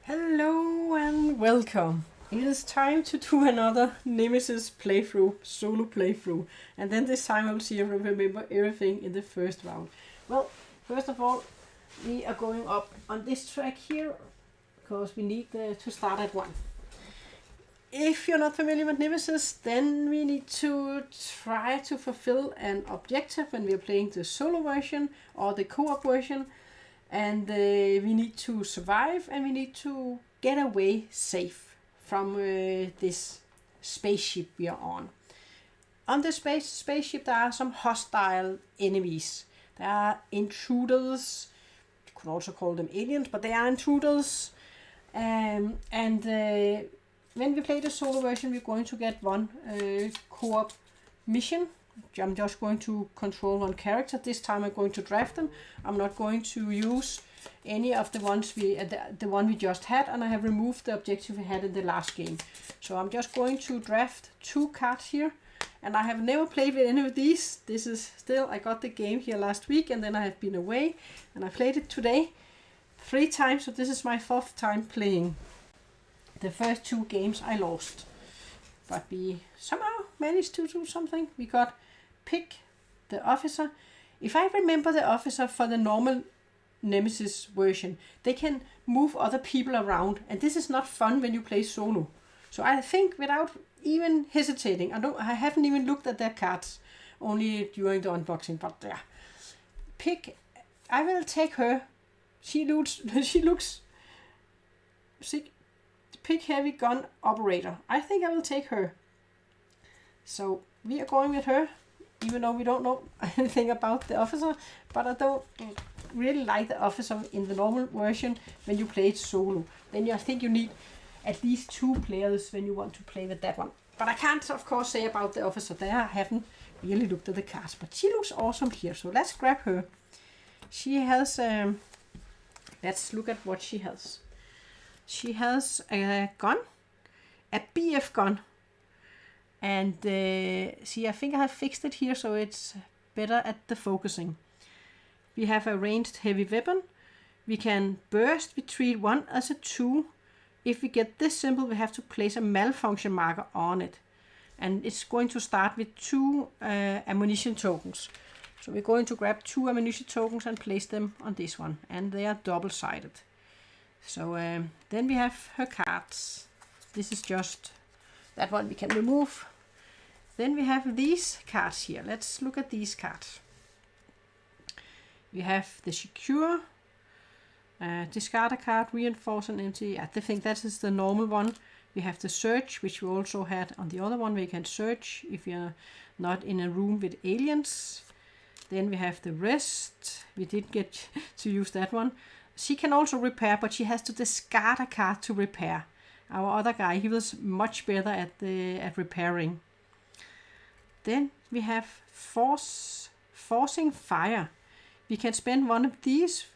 Hello and welcome. It is time to do another Nemesis playthrough, solo playthrough. And then this time I'll see if I remember everything in the first round. Well, first of all, we are going up on this track here, because we need to start at 1. If you're not familiar with Nemesis, then we need to try to fulfill an objective when we are playing the solo version or the co-op version. And we need to survive, and we need to get away safe from this spaceship we are on. On the spaceship there are some hostile enemies. There are intruders. You could also call them aliens, but they are intruders. When we play the solo version, we're going to get one co-op mission. I'm just going to control one character. This time I'm going to draft them. I'm not going to use any of the ones the one we just had, and I have removed the objective we had in the last game. So I'm just going to draft 2 cards here, and I have never played with any of these. This is still, I got the game here last week, and then I have been away, and I played it today 3 times, so this is my 4th time playing. The first 2 games I lost, but we somehow managed to do something. We got pick the officer. If I remember the officer for the normal Nemesis version, they can move other people around, and this is not fun when you play solo. So I think without even hesitating, I haven't even looked at their cards, only during the unboxing, but yeah. I will take her. She looks sick. Pick heavy gun operator. I think I will take her. So we are going with her, even though we don't know anything about the officer, but I don't really like the officer in the normal version when you play it solo. Then I think you need at least 2 players when you want to play with that one. But I can't, of course, say about the officer there. I haven't really looked at the cards, but she looks awesome here. So let's grab her. She has, let's look at what she has. She has a gun, a BF gun. And see, I think I have fixed it here so it's better at the focusing. We have a ranged heavy weapon. We can burst. We treat 1 as a 2. If we get this symbol, we have to place a malfunction marker on it. And it's going to start with 2 ammunition tokens. So we're going to grab 2 ammunition tokens and place them on this one. And they are double-sided. So then we have her cards. This is just that one we can remove. Then we have these cards here. Let's look at these cards. We have the secure, discard a card, reinforce and empty. I think that is the normal one. We have the search, which we also had on the other one, where you can search if you're not in a room with aliens. Then we have the rest. We didn't get to use that one. She can also repair, but she has to discard a card to repair. Our other guy, he was much better at repairing. Then we have forcing fire. We can spend 1 of these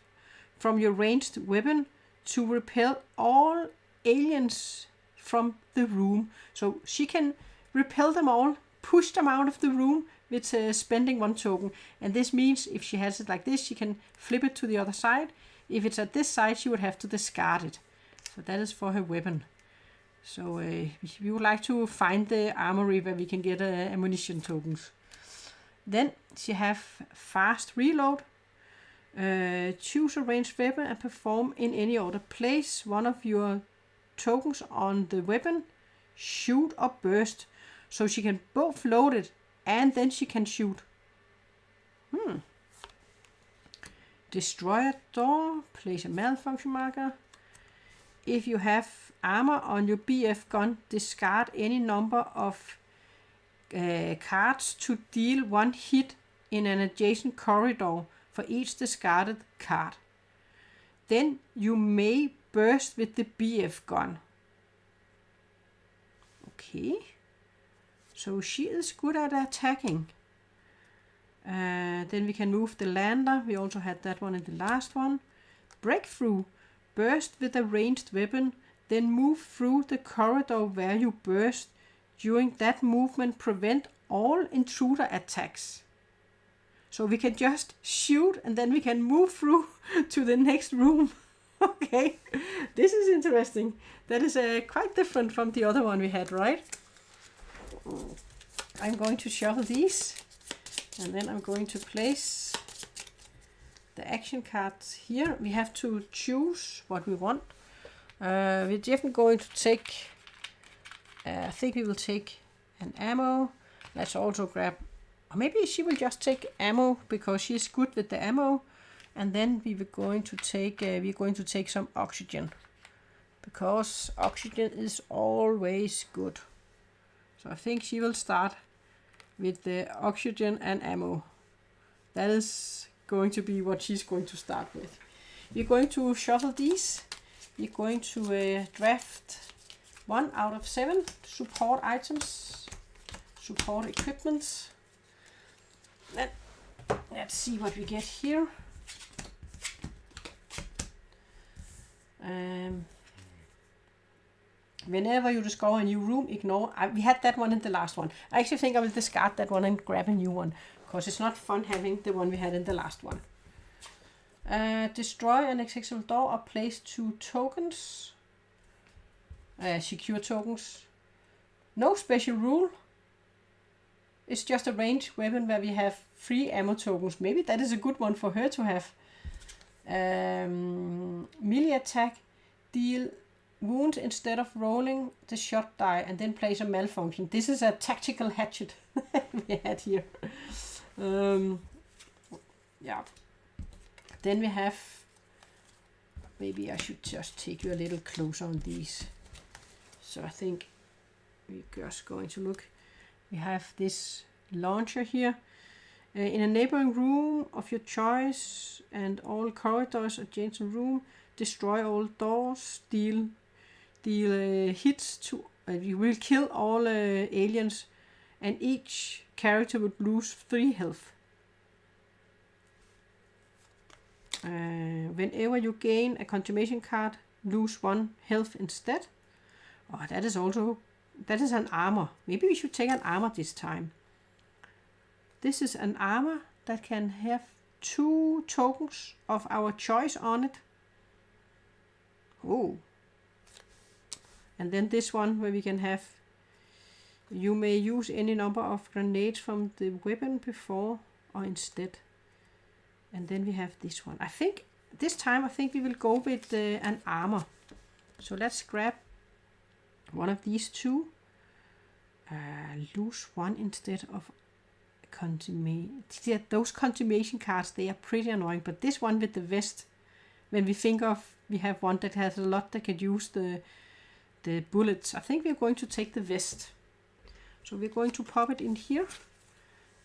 from your ranged weapon to repel all aliens from the room. So she can repel them all, push them out of the room with spending 1 token. And this means if she has it like this, she can flip it to the other side. If it's at this side, she would have to discard it. So that is for her weapon. So we would like to find the armory where we can get ammunition tokens. Then she have fast reload. Choose a ranged weapon and perform in any order. Place 1 of your tokens on the weapon, shoot or burst. So she can both load it and then she can shoot. Destroy a door. Place a malfunction marker. If you have armor on your BF gun, discard any number of cards to deal 1 hit in an adjacent corridor for each discarded card. Then you may burst with the BF gun. Okay. So she is good at attacking. Then we can move the lander. We also had that one in the last one. Breakthrough. Burst with a ranged weapon, then move through the corridor where you burst. During that movement, prevent all intruder attacks. So we can just shoot and then we can move through to the next room. Okay, this is interesting. That is quite different from the other one we had, right? I'm going to shuffle these, and then I'm going to place the action cards here. We have to choose what we want. We're definitely going to take, I think we will take an ammo. Let's also grab, or maybe she will just take ammo because she's good with the ammo. And then we're going to take some oxygen, because oxygen is always good. So I think she will start with the oxygen and ammo. That is going to be what she's going to start with. We're going to shuffle these. We're going to draft 1 out of 7 support items, support equipment. Let's see what we get here. Whenever you discover a new room, ignore. We had that one in the last one. I actually think I will discard that one and grab a new one, because it's not fun having the one we had in the last one. Destroy an accessible door or place 2 tokens. Secure tokens. No special rule. It's just a ranged weapon where we have 3 ammo tokens. Maybe that is a good one for her to have. Melee attack. Deal wounds instead of rolling the shot die and then place a malfunction. This is a tactical hatchet we had here. Yeah. Then we have, maybe I should just take you a little closer on these. So I think we're just going to look. We have this launcher here. In a neighboring room of your choice and all corridors adjacent room, destroy all doors, deal hits to, you will kill all aliens, and each character would lose 3 health. Whenever you gain a contamination card, lose 1 health instead. Oh, that is an armor. Maybe we should take an armor this time. This is an armor that can have 2 tokens of our choice on it. Oh. And then this one where we can have, you may use any number of grenades from the weapon before or instead. And then we have this one. I think this time we will go with an armor. So let's grab one of these 2. Lose 1 instead of those contamination cards, they are pretty annoying. But this one with the vest, when we think of, we have one that has a lot that can use the bullets. I think we're going to take the vest. So we're going to pop it in here.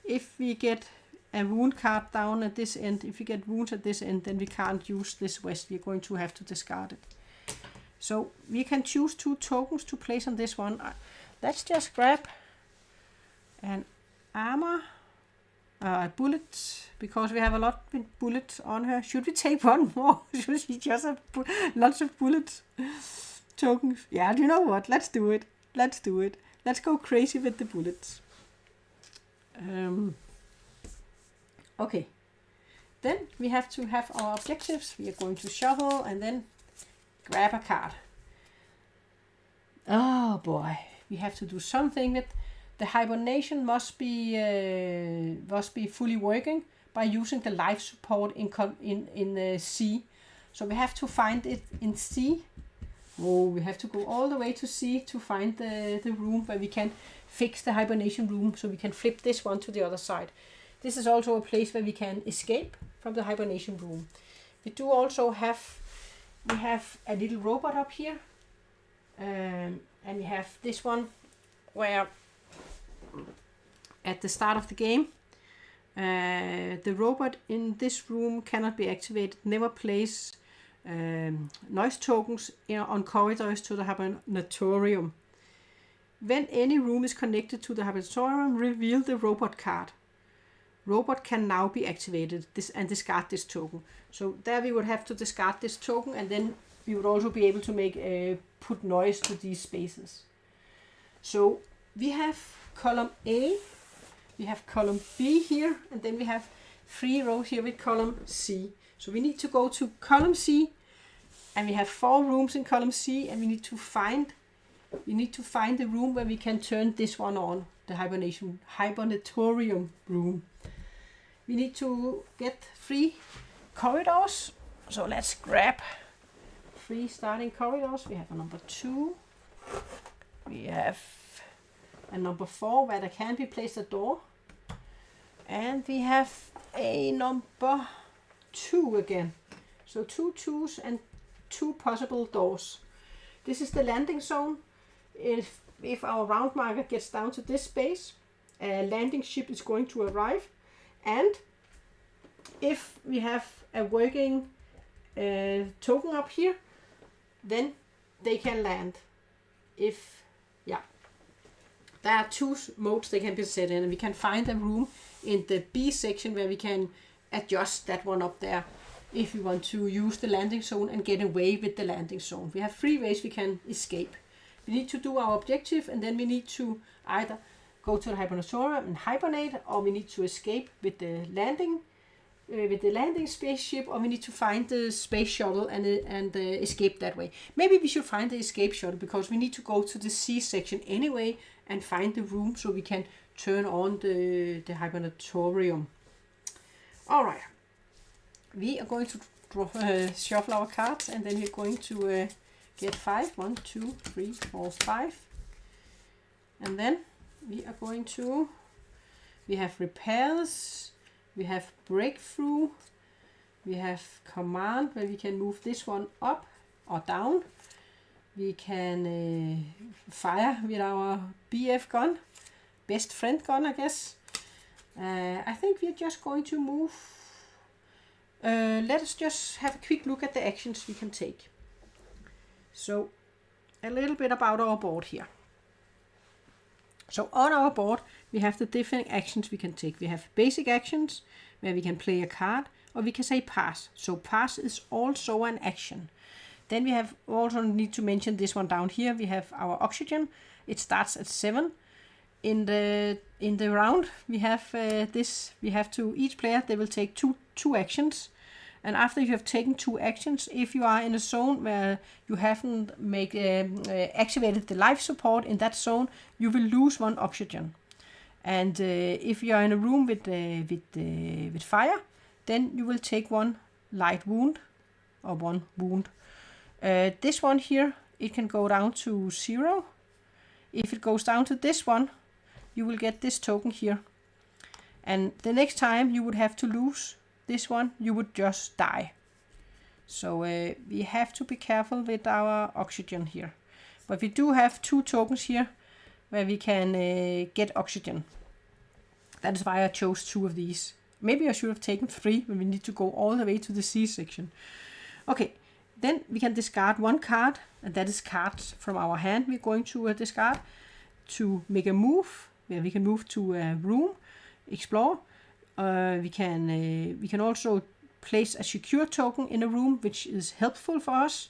If we get a wound card down at this end, if we get wounds at this end, then we can't use this vest. We're going to have to discard it. So we can choose 2 tokens to place on this one. Let's just grab an armor, a bullet, because we have a lot with bullets on her. Should we take 1 more? Should she just have lots of bullet tokens? Yeah, you know what? Let's do it. Let's do it. Let's go crazy with the bullets. Okay. Then we have to have our objectives. We are going to shuffle and then grab a card. Oh boy, we have to do something with the hibernation. Must be fully working by using the life support in C. So we have to find it in C. Oh, we have to go all the way to C to find the room where we can fix the hibernation room, so we can flip this one to the other side. This is also a place where we can escape from the hibernation room. We do also have, we have a little robot up here, and we have this one where at the start of the game, the robot in this room cannot be activated. Never place noise tokens on corridors to the hibernatorium. When any room is connected to the hibernatorium, reveal the robot card. Robot can now be activated and discard this token. So there we would have to discard this token, and then we would also be able to make put noise to these spaces. So we have column A, we have column B here, and then we have 3 rows here with column C. So we need to go to column C, And we have 4 rooms in column C, and we need to find the room where we can turn this one on, the hibernatorium room. We need to get 3 corridors. So let's grab 3 starting corridors. We have a number 2. We have a number 4 where there can be placed a door. And we have a number 2 again. So 2 2s and 2 possible doors. This is the landing zone. If our round marker gets down to this space, a landing ship is going to arrive. And if we have a working token up here, then they can land. There are 2 modes they can be set in, and we can find a room in the B section where we can adjust that one up there if we want to use the landing zone and get away with the landing zone. We have 3 ways we can escape. We need to do our objective, and then we need to either go to the hibernatorium and hibernate, or we need to escape with the landing spaceship, or we need to find the space shuttle and escape that way. Maybe we should find the escape shuttle because we need to go to the C section anyway and find the room so we can turn on the hibernatorium. All right, we are going to shuffle our cards, and then we're going to get 5. 1, 2, 3, 4, 5, and then we are going to. We have repairs. We have breakthrough, we have command where we can move this one up or down. We can fire with our BF gun, best friend gun, I guess. I think we're just going to move. Let us just have a quick look at the actions we can take. So a little bit about our board here. So on our board, we have the different actions we can take. We have basic actions, where we can play a card, or we can say pass. So pass is also an action. Then we have also need to mention this one down here. We have our oxygen. It starts at 7. In the round, we have this. We have to, each player, they will take two actions. And after you have taken 2 actions, if you are in a zone where you haven't activated the life support in that zone, you will lose 1 oxygen. And if you are in a room with fire, then you will take 1 light wound or 1 wound. This one here, it can go down to 0. If it goes down to this one, you will get this token here. And the next time you would have to lose this one, you would just die. So we have to be careful with our oxygen here. But we do have 2 tokens here where we can get oxygen. That is why I chose 2 of these. Maybe I should have taken 3 when we need to go all the way to the C section. Okay, then we can discard 1 card, and that is cards from our hand we're going to discard to make a move, where we can move to a room, explore. We can also place a secure token in a room, which is helpful for us.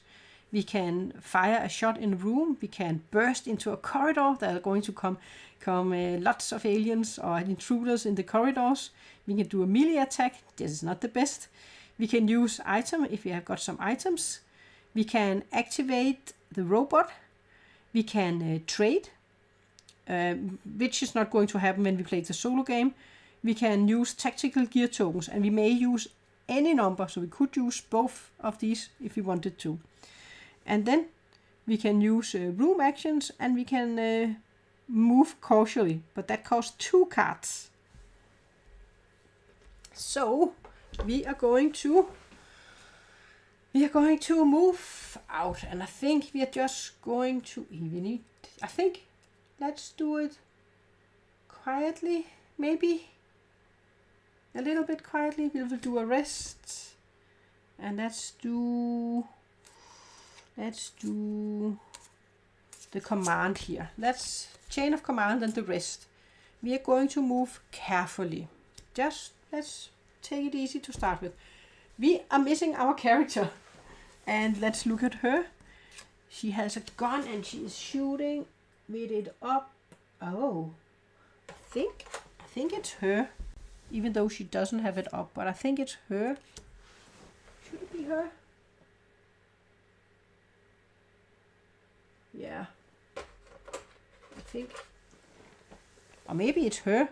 We can fire a shot in a room. We can burst into a corridor. There are going to come lots of aliens or intruders in the corridors. We can do a melee attack. This is not the best. We can use item if we have got some items. We can activate the robot. We can trade, which is not going to happen when we play the solo game. We can use tactical gear tokens, and we may use any number, so we could use both of these if we wanted to. And then we can use room actions, and we can move cautiously, but that costs 2 cards. So we are going to move out, and I think we are just going to. Let's do it quietly, maybe. A little bit quietly. We will do a rest, and let's do the command here. Let's chain of command and the rest. We are going to move carefully. Just let's take it easy to start with. We are missing our character, and let's look at her. She has a gun and she is shooting with it up. Oh, I think it's her. Even though she doesn't have it up, but I think it's her. Should it be her? Yeah. I think. Or maybe it's her.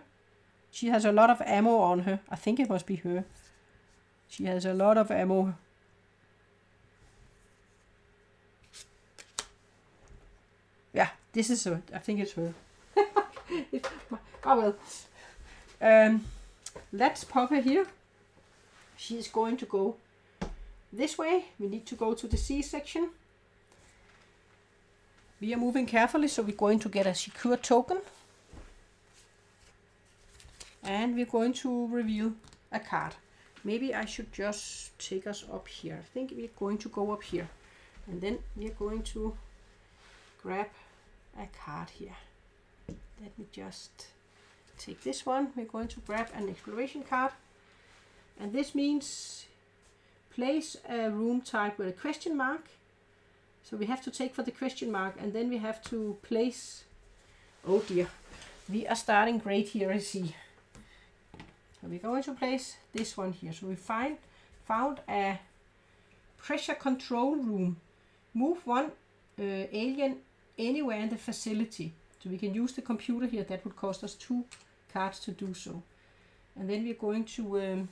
She has a lot of ammo on her. I think it must be her. She has a lot of ammo. Yeah, this is her. I think it's her. Oh well. Let's pop her here. She is going to go this way. We need to go to the C section. We are moving carefully, so we're going to get a secure token. And we're going to reveal a card. Maybe I should just take us up here. I think we're going to go up here. And then we're going to grab a card here. Let me just take this one. We're going to grab an exploration card. And this means place a room type with a question mark. So we have to take for the question mark, and then we have to place, oh dear, we are starting great here, I see. So we're going to place this one here. So we found a pressure control room. Move one alien anywhere in the facility. So we can use the computer here. That would cost us 2 cards to do so. And then we're going to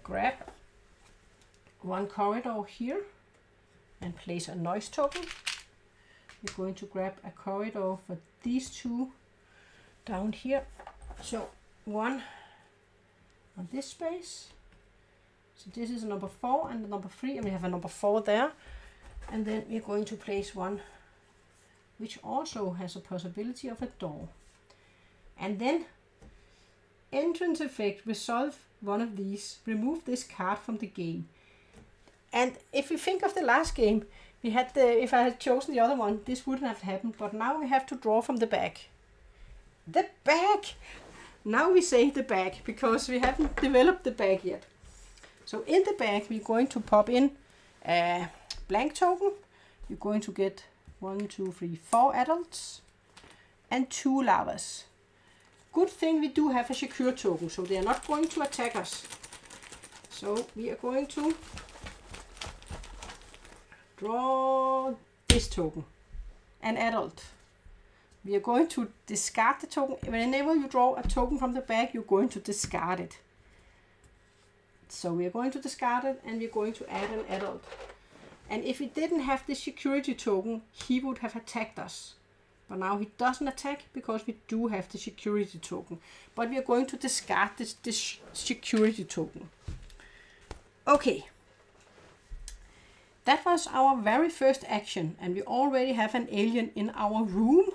grab one corridor here and place a noise token. We're going to grab a corridor for these 2 down here. So one on this space. So this is a number 4 and a number 3, and we have a number 4 there. And then we're going to place one which also has a possibility of a door. And then entrance effect, resolve one of these, remove this card from the game. And if you think of the last game, we had if I had chosen the other one, this wouldn't have happened. But now we have to draw from the back. The back! Now we say the back, because we haven't developed the back yet. So in the back, we're going to pop in a blank token. You're going to get 1, 2, 3, 4 adults and 2 larvas. Good thing we do have a secure token, so they are not going to attack us. So we are going to draw this token, an adult. We are going to discard the token. Whenever you draw a token from the back, you're going to discard it. So we are going to discard it, and we're going to add an adult. And if we didn't have the security token, he would have attacked us. But now he doesn't attack because we do have the security token. But we are going to discard this security token. Okay. That was our very first action, and we already have an alien in our room.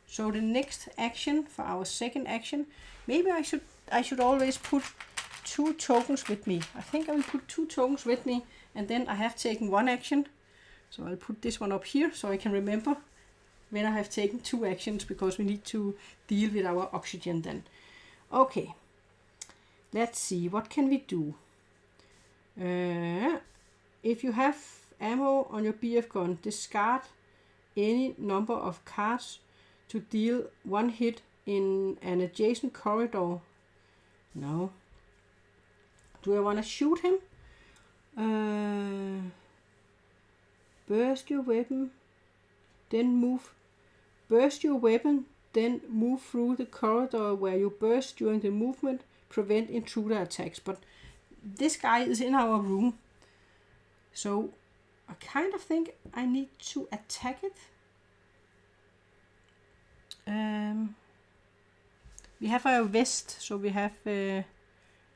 So the next action for our second action, maybe I should always put 2 tokens with me. I think I will put 2 tokens with me, and then I have taken 1 action. So I'll put this one up here so I can remember when I have taken 2 actions, because we need to deal with our oxygen then. Okay, let's see, what can we do? If you have ammo on your BF gun, discard any number of cards to deal 1 hit in an adjacent corridor. No. Do I want to shoot him? Burst your weapon, then move. Burst your weapon, then move through the corridor where you burst during the movement. Prevent intruder attacks. But this guy is in our room. So I kind of think I need to attack it. We have a vest, so we have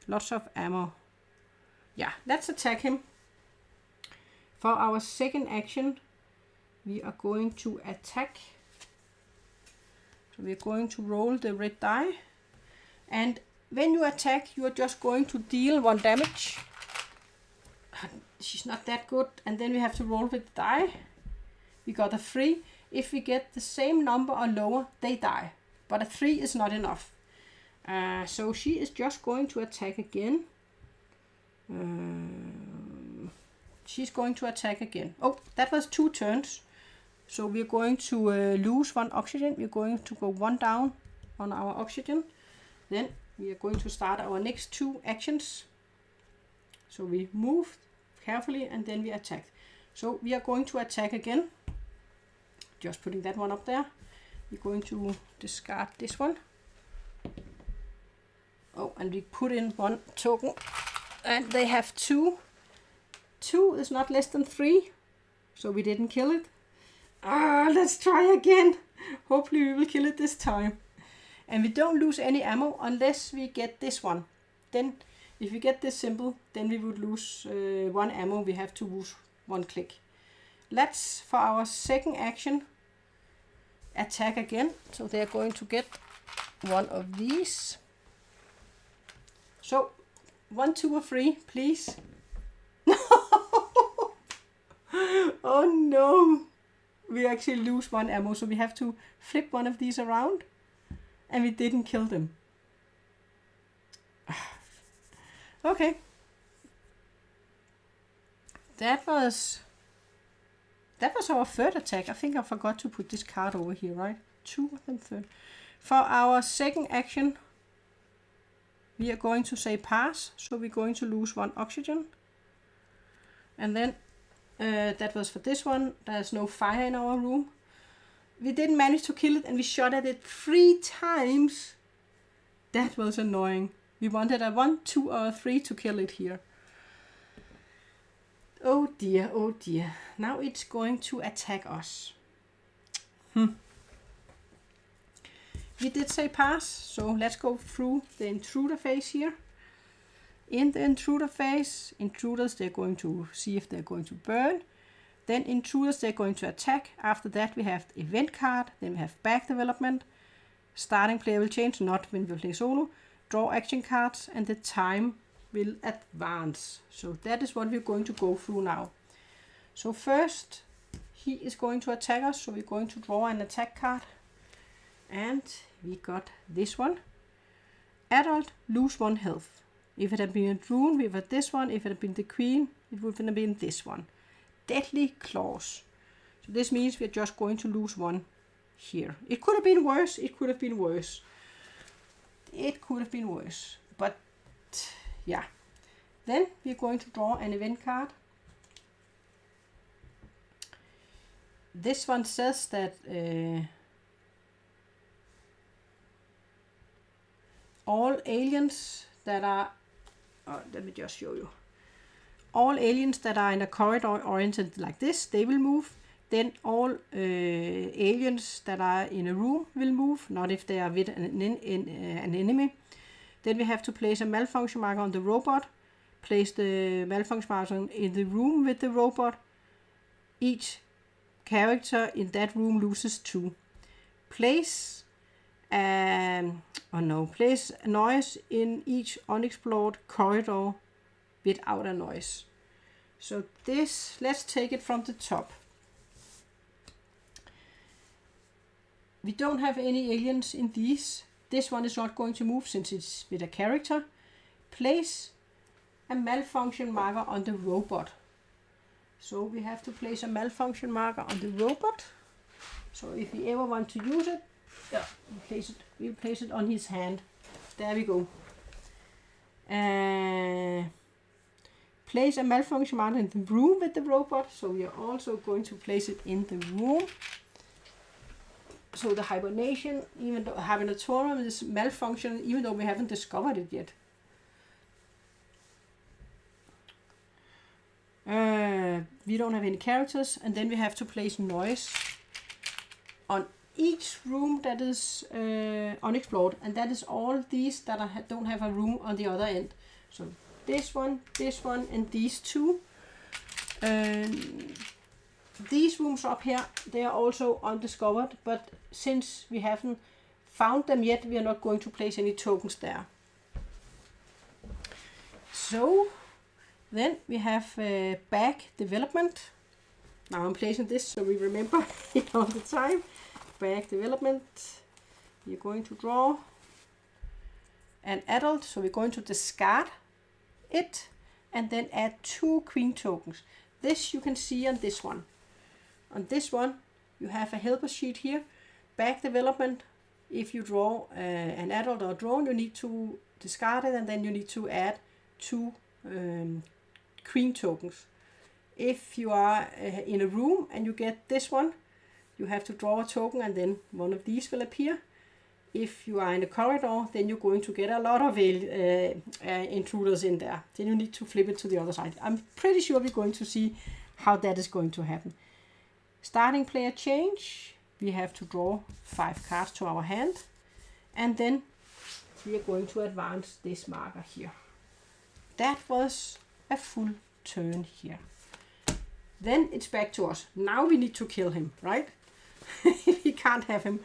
lots of ammo. Yeah, let's attack him. For our second action, we are going to attack. So we're going to roll the red die. And when you attack, you are just going to deal 1 damage. She's not that good. And then we have to roll with the die. We got a 3. If we get the same number or lower, they die. But a 3 is not enough. So she is just going to attack again. She's going to attack again. Oh, that was 2 turns. So we're going to lose 1 oxygen. We're going to go 1 down on our oxygen. Then we are going to start our next 2 actions. So we move carefully and then we attack. So we are going to attack again. just putting that one up there. We're going to discard this one. Oh, and we put in 1 token, and they have 2. 2 is not less than 3, so we didn't kill it. Let's try again. Hopefully we will kill it this time. And we don't lose any ammo unless we get this one. Then, if we get this symbol, then we would lose 1 ammo. We have to use 1 click. Let's, for our second action, attack again. So they're going to get one of these. So, 1, 2, or 3, please. Oh no! We actually lose 1 ammo, so we have to flip one of these around. And we didn't kill them. Okay. That was our third attack. I think I forgot to put this card over here, right? 2 and third. For our second action, we are going to say pass. So we're going to lose 1 oxygen. And then that was for this one. There's no fire in our room. We didn't manage to kill it, and we shot at it 3 times. That was annoying. We wanted a 1, 2, or 3 to kill it here. Oh dear, oh dear. Now it's going to attack us. We did say pass, so let's go through the intruder phase here. In the intruder phase, intruders, they're going to see if they're going to burn. Then intruders, they're going to attack. After that, we have the event card. Then we have back development. Starting player will change, not when we play solo. Draw action cards, and the time will advance. So that is what we're going to go through now. So first, he is going to attack us. So we're going to draw an attack card. And we got this one. Adult, lose 1 health. If it had been a drone, we would have this one. If it had been the queen, it would have been this one. Deadly claws. So this means we're just going to lose 1 here. It could have been worse. It could have been worse. It could have been worse. But yeah. Then we're going to draw an event card. This one says that all aliens that are, let me just show you. All aliens that are in a corridor oriented like this, they will move. Then all aliens that are in a room will move, not if they are with an enemy. Then we have to place a malfunction marker on the robot. Place the malfunction marker in the room with the robot. Each character in that room loses 2. Place place a noise in each unexplored corridor without a noise. So this, let's take it from the top. We don't have any aliens in these. This one is not going to move since it's with a character. Place a malfunction marker on the robot. So we have to place a malfunction marker on the robot. So if we ever want to use it, we'll place it on his hand. There we go. Place a malfunction marker in the room with the robot. So we are also going to place it in the room. So the hibernation, even though hibernatorium is malfunction, even though we haven't discovered it yet. We don't have any characters, and then we have to place noise on each room that is unexplored, and that is all these that don't have a room on the other end. So this one, and these 2. These rooms up here, they are also undiscovered, but since we haven't found them yet, we are not going to place any tokens there. So then we have back development. Now I'm placing this so we remember it all the time. Back development. We're going to draw an adult, so we're going to discard it and then add 2 queen tokens. This you can see on this one. On this one, you have a helper sheet here. Back development. If you draw an adult or a drone, you need to discard it, and then you need to add 2 queen tokens. If you are in a room and you get this one, you have to draw a token and then one of these will appear. If you are in a corridor, then you're going to get a lot of intruders in there. Then you need to flip it to the other side. I'm pretty sure we're going to see how that is going to happen. Starting player change. We have to draw 5 cards to our hand. And then we are going to advance this marker here. That was a full turn here. Then it's back to us. Now we need to kill him, right? We can't have him.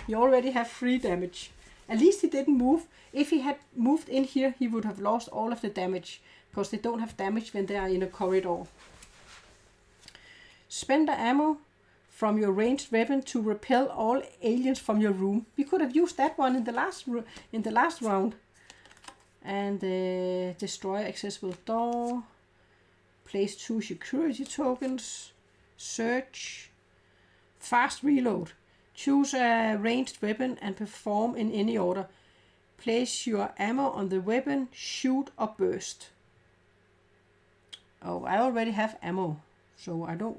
He already have 3 damage. At least he didn't move. If he had moved in here, he would have lost all of the damage, because they don't have damage when they are in a corridor. Spend the ammo from your ranged weapon to repel all aliens from your room. We could have used that one in the last round. And destroy accessible door. Place 2 security tokens. Search. Fast reload. Choose a ranged weapon and perform in any order. Place your ammo on the weapon. Shoot or burst. Oh, I already have ammo. So I don't...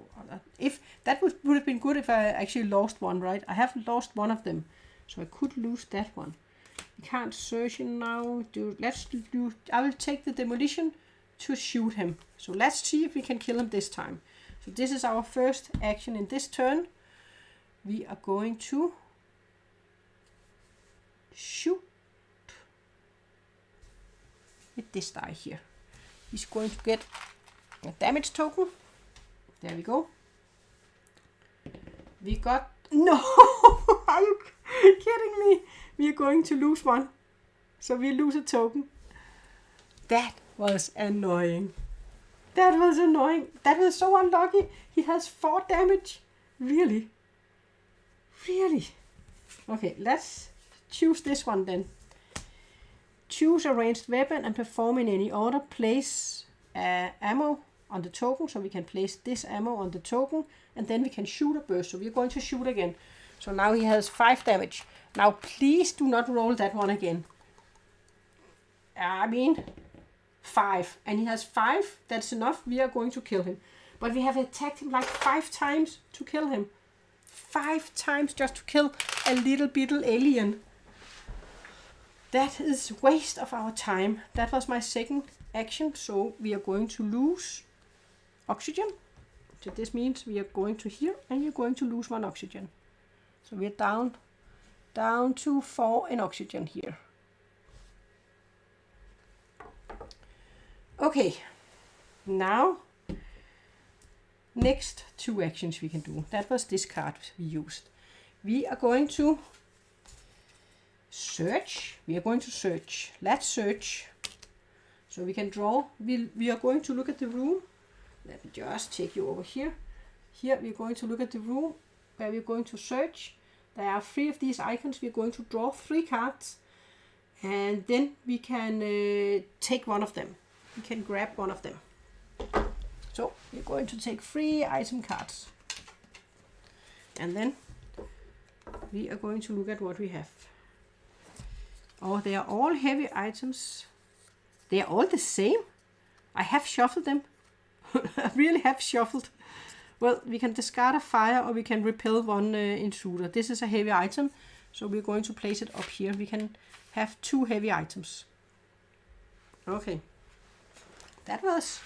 If that would have been good if I actually lost one, right? I have lost one of them. So I could lose that one. We can't search him now. I will take the demolition to shoot him. So let's see if we can kill him this time. So this is our first action in this turn. We are going to shoot with this die here. He's going to get a damage token. There we go. We got... No! Are you kidding me? We are going to lose one. So we lose a token. That was annoying. That was annoying. That was so unlucky. He has 4 damage. Really? Really? Okay, let's choose this one then. Choose a ranged weapon and perform in any order. Place ammo on the token, so we can place this ammo on the token, and then we can shoot a burst. So we're going to shoot again. So now he has 5 damage. Now please do not roll that one again. I mean 5, and he has 5. That's enough. We are going to kill him, but we have attacked him like 5 times to kill him. 5 times just to kill a little bittle alien. That is waste of our time. That was my second action, so we are going to lose oxygen. So this means we are going to here, and you're going to lose 1 oxygen. So we're down to 4 in oxygen here. Okay, now next 2 actions we can do. That was this card we used. We are going to search. Let's search. So we can draw. We are going to look at the room. Let me just take you over here. Here we're going to look at the room where we're going to search. There are 3 of these icons. We're going to draw 3 cards, and then we can take one of them. We can grab one of them. So we're going to take 3 item cards, and then we are going to look at what we have. Oh, they are all heavy items. They are all the same. I have shuffled them. I really have shuffled. Well, we can discard a fire, or we can repel 1 intruder. This is a heavy item, so we're going to place it up here. We can have 2 heavy items. Okay. That was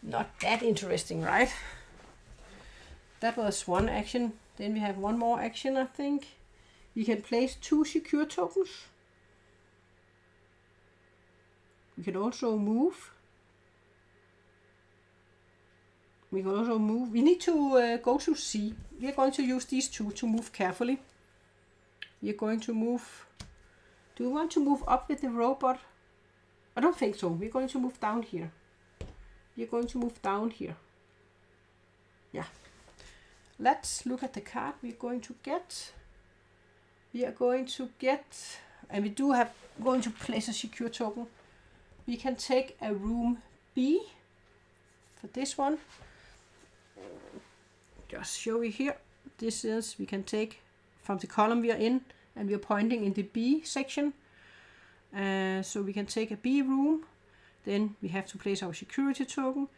not that interesting, right? That was 1 action. Then we have 1 more action, I think. We can place 2 secure tokens. We can also move. We can also move. We need to go to C. We are going to use these 2 to move carefully. We are going to move. Do we want to move up with the robot? I don't think so. We're going to move down here. We're going to move down here. Yeah. Let's look at the card we're going to get. We are going to get, and we do have, going to place a secure token. We can take a room B for this one. Just show you here. This is, we can take from the column we are in, and we are pointing in the B section. So we can take a B room. Then we have to place our security token.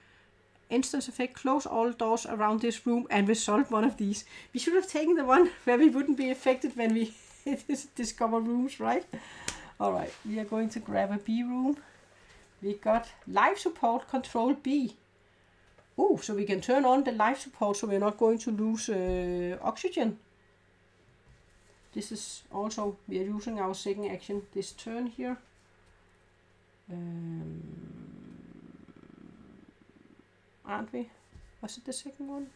Instance effect, close all doors around this room and resolve one of these. We should have taken the one where we wouldn't be affected when we discover rooms, right? Alright, we are going to grab a B room. We got life support control B. Oh, so we can turn on the life support so we're not going to lose oxygen. This is also, we are using our second action this turn here. Aren't we? Was it the second one?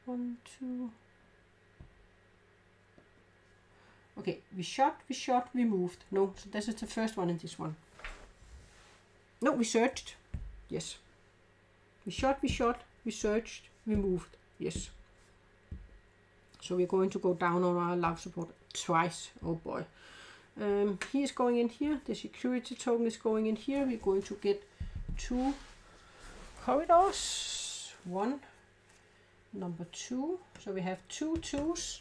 1, 2. Okay, we shot, we moved. No, so this is the first one in this one. No, we searched. Yes. We shot, we searched, we moved. Yes. So we're going to go down on our life support twice. Oh boy. He is going in here. The security token is going in here. We're going to get 2 corridors. 1, number 2. So we have 2 2s.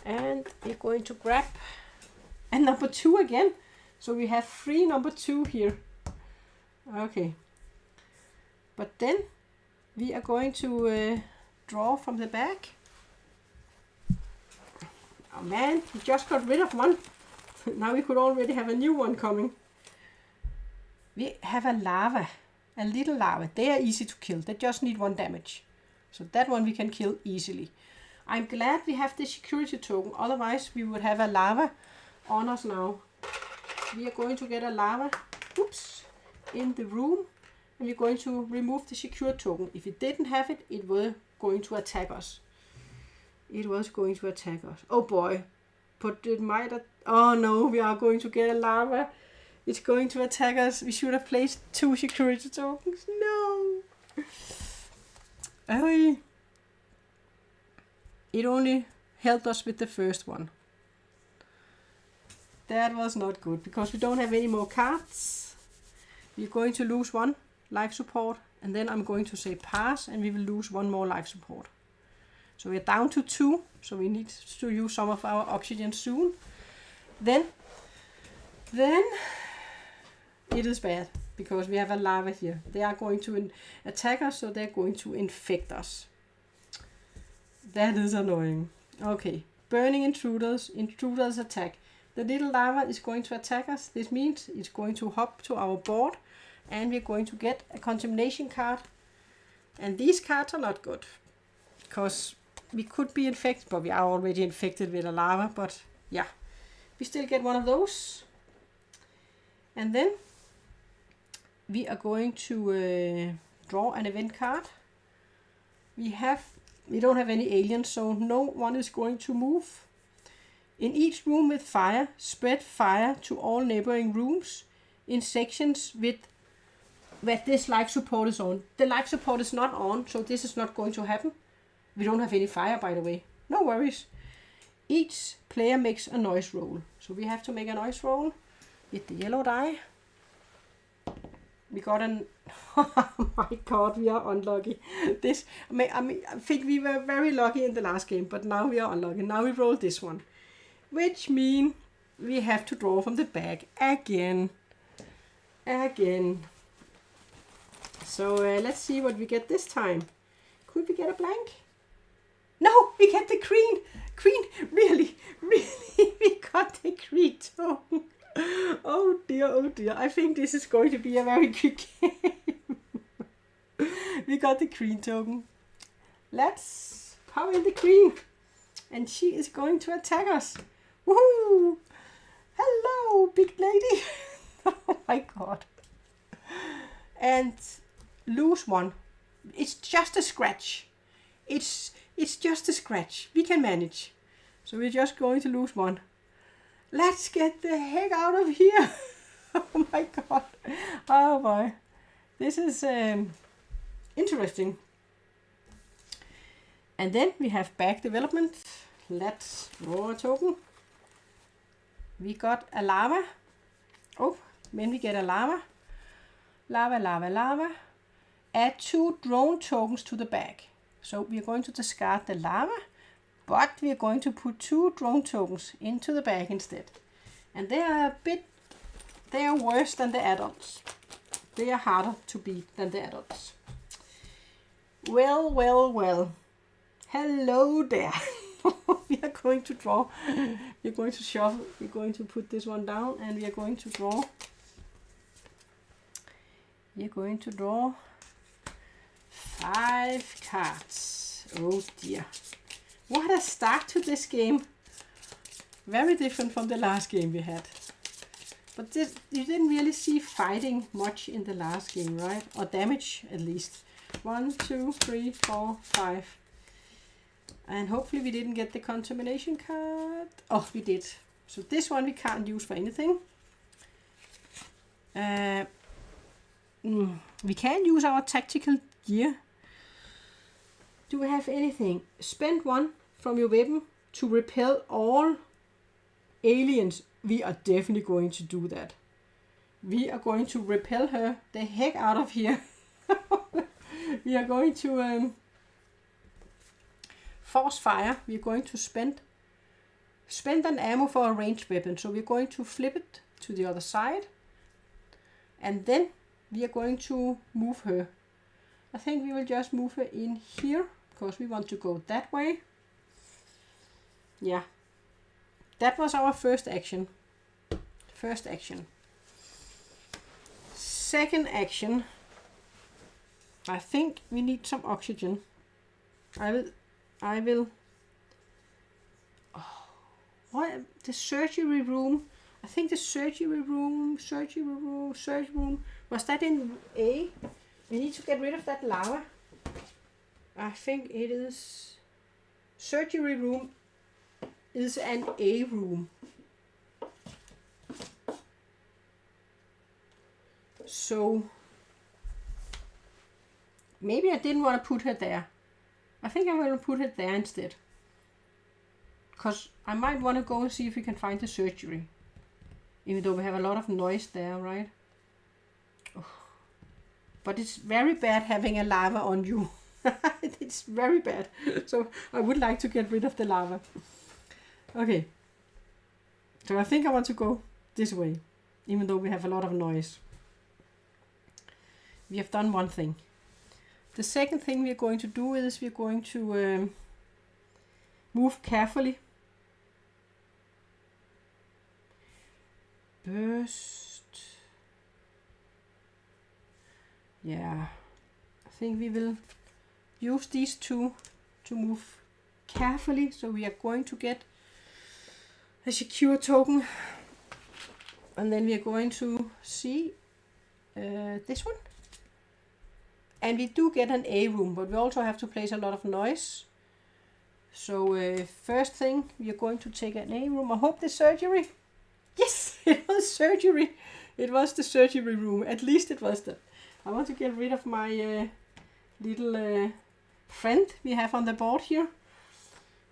And we're going to grab a number 2 again. So we have 3 number 2 here. Okay. But then we are going to draw from the back. Oh man, we just got rid of one. Now we could already have a new one coming. We have a larva, a little larva. They are easy to kill. They just need 1 damage. So that one we can kill easily. I'm glad we have the security token. Otherwise we would have a larva on us now. We are going to get a larva, oops, in the room. And we're going to remove the secure token. If it didn't have it, it was going to attack us. It was going to attack us. Oh boy. But it might... Oh no, we are going to get a larva. It's going to attack us. We should have placed 2 security tokens. No. Oh. It only helped us with the first one. That was not good because we don't have any more cards. We're going to lose 1 life support, and then I'm going to say pass, and we will lose 1 more life support. So we're down to 2, so we need to use some of our oxygen soon. Then it is bad because we have a larva here. They are going to attack us, so they're going to infect us. That is annoying. Okay, burning intruders. Intruders attack. The little larva is going to attack us. This means it's going to hop to our board. And we're going to get a contamination card. And these cards are not good. Because we could be infected, but we are already infected with a larva. But yeah, we still get one of those. And then we are going to draw an event card. We don't have any aliens, so no one is going to move. In each room with fire, spread fire to all neighboring rooms in sections with where this life support is on. The life support is not on, so this is not going to happen. We don't have any fire, by the way. No worries. Each player makes a noise roll. So we have to make a noise roll with the yellow die. We got an... Oh my god, we are unlucky. I think we were very lucky in the last game, but now we are unlucky. Now we roll this one. Which means we have to draw from the back again. So let's see what we get this time. Could we get a blank? No, we get the green. Green, really, we got the green token. Oh dear. I think this is going to be a very quick game. We got the green token. Let's power in the green. And she is going to attack us. Woohoo! Hello, big lady. Oh my god. And lose 1. It's just a scratch. It's just a scratch. We can manage. So we're just going to lose 1. Let's get the heck out of here. Oh my god. Oh boy. This is interesting. And then we have back development. Let's draw a token. We got a lava. Oh, when we get a lava. Lava. Add 2 drone tokens to the bag. So we are going to discard the lava, but we are going to put 2 drone tokens into the bag instead. And they are worse than the adults. They are harder to beat than the adults. Well, well, well. Hello there. We are going to draw. We're going to shuffle. We're going to put this one down and we are going to draw. We are going to draw 5 cards. Oh dear. What a start to this game. Very different from the last game we had. But this, you didn't really see fighting much in the last game, right? Or damage, at least. 1, 2, 3, 4, 5. And hopefully we didn't get the contamination card. Oh, we did. So this one we can't use for anything. We can use our tactical gear. Do we have anything? Spend 1 from your weapon to repel all aliens. We are definitely going to do that. We are going to repel her the heck out of here. We are going to force fire. We are going to spend an ammo for a ranged weapon. So we're going to flip it to the other side. And then we are going to move her. I think we will just move her in here because we want to go that way. Yeah. That was our first action. First action. Second action. I think we need some oxygen. I will. Oh, what? The surgery room. I think the surgery room. Was that in A? We need to get rid of that lava. I think it is. Surgery room is an A room. So maybe I didn't want to put her there. I think I'm going to put her there instead. Because I might want to go and see if we can find the surgery. Even though we have a lot of noise there, right? Oh. But it's very bad having a lava on you. It's very bad. So I would like to get rid of the lava. Okay. So I think I want to go this way. Even though we have a lot of noise. We have done one thing. The second thing we're going to do is we're going to move carefully. Burst. Yeah. I think we will use these two to move carefully. So we are going to get a secure token. And then we are going to see this one. And we do get an A room, but we also have to place a lot of noise. So first thing, we are going to take an A room. I hope the surgery. Yes, it was surgery. It was the surgery room. At least it was that. I want to get rid of my little friend we have on the board here.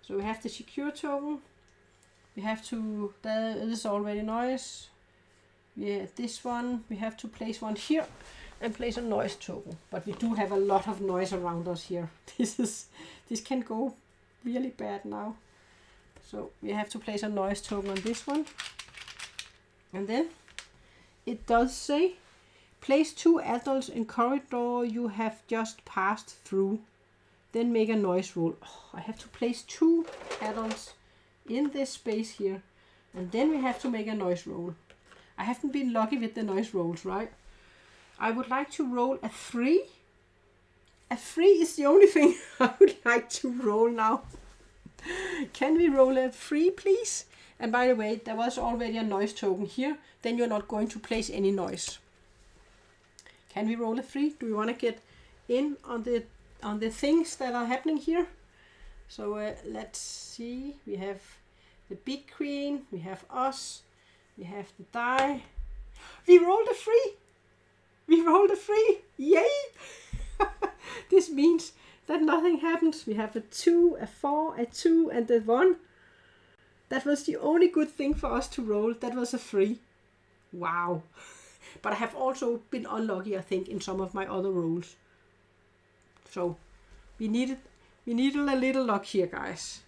So we have the secure token. We have to, there is already noise. Yeah, this one, we have to place one here. And place a noise token, but we do have a lot of noise around us here. This can go really bad now. So we have to place a noise token on this one, and then it does say place 2 adults in corridor you have just passed through. Then make a noise roll. Oh, I have to place 2 adults in this space here, and then we have to make a noise roll. I haven't been lucky with the noise rolls, right? I would like to roll a 3. A 3 is the only thing I would like to roll now. Can we roll a 3, please? And by the way, there was already a noise token here. Then you're not going to place any noise. Can we roll a 3? Do we want to get in on the things that are happening here? So let's see. We have the big queen. We have us. We have the die. We rolled a 3. We rolled a 3. Yay! This means that nothing happens. We have a 2, a 4, a 2, and a 1. That was the only good thing for us to roll. That was a 3. Wow. But I have also been unlucky, I think, in some of my other rolls. So we needed a little luck here, guys.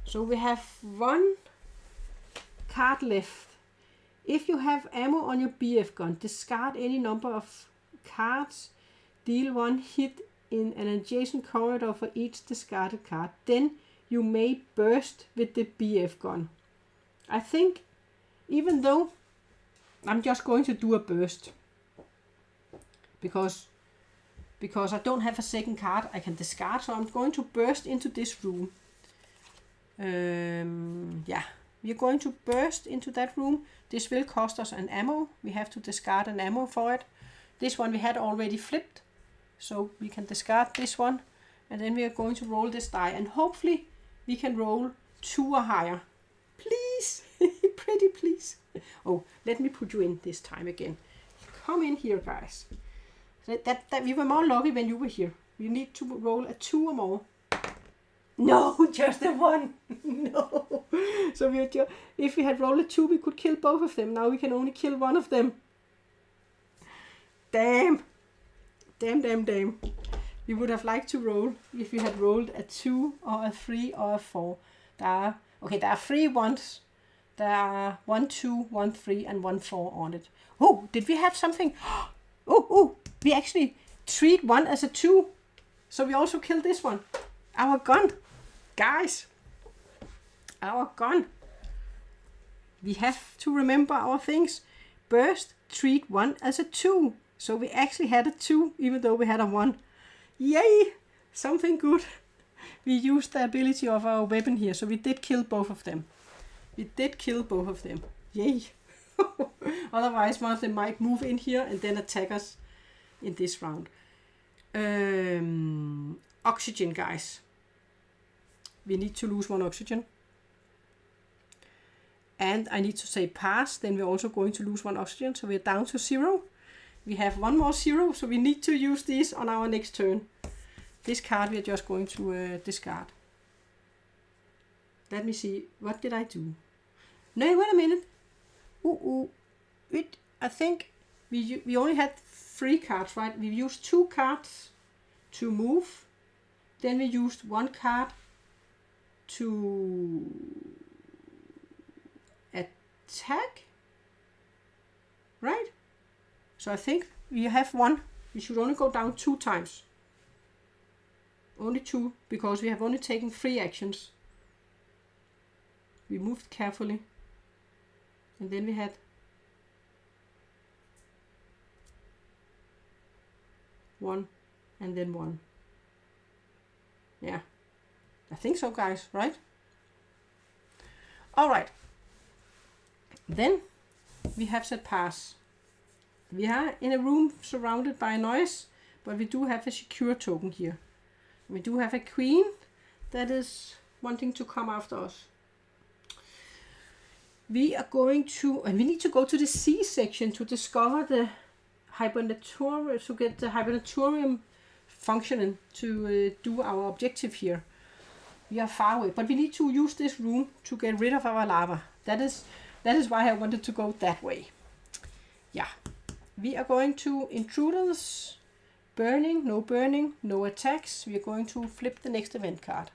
So we have 1 card left. If you have ammo on your BF gun, discard any number of cards, deal 1 hit in an adjacent corridor for each discarded card. Then you may burst with the BF gun. I think, even though I'm just going to do a burst, because I don't have a second card I can discard, so I'm going to burst into this room. Yeah, we're going to burst into that room. This will cost us an ammo. We have to discard an ammo for it. This one we had already flipped, so we can discard this one. And then we are going to roll this die, and hopefully we can roll 2 or higher. Please, pretty please. Oh, let me put you in this time again. Come in here, guys. That we were more lucky when you were here. You need to roll a 2 or more. No, just a 1. No. So if we had rolled a 2, we could kill both of them. Now we can only kill one of them. Damn. Damn. We would have liked to roll if we had rolled a 2 or a 3 or a 4. There are 3 ones. There are 1, 2, 1, 3, and 1, 4 on it. Oh, did we have something? Oh, we actually treat 1 as a 2. So we also killed this one. Our gun. Guys. Our gun. We have to remember our things. Burst, treat 1 as a 2. So we actually had a 2, even though we had a 1. Yay! Something good. We used the ability of our weapon here, so we did kill both of them. Yay! Otherwise, one of them might move in here and then attack us in this round. Oxygen, guys. We need to lose 1 oxygen. And I need to say pass, then we're also going to lose 1 oxygen, so we're down to 0. We have 1 more 0, so we need to use these on our next turn. This card we are just going to discard. Let me see, what did I do? No, wait a minute. I think we only had 3 cards, right? We used 2 cards to move. Then we used 1 card to attack. Right? So I think we have 1. We should only go down 2 times. Only 2, because we have only taken 3 actions. We moved carefully. And then we had one, and then 1. Yeah, I think so, guys, right? All right. Then we have said pass. We are in a room surrounded by noise, but we do have a secure token here. We do have a queen that is wanting to come after us. We are going to, and we need to go to the C section to discover the hibernatorium, to get the hibernatorium functioning to do our objective here. We are far away, but we need to use this room to get rid of our lava. That is why I wanted to go that way. Yeah, we are going to intruders, burning, no attacks. We are going to flip the next event card.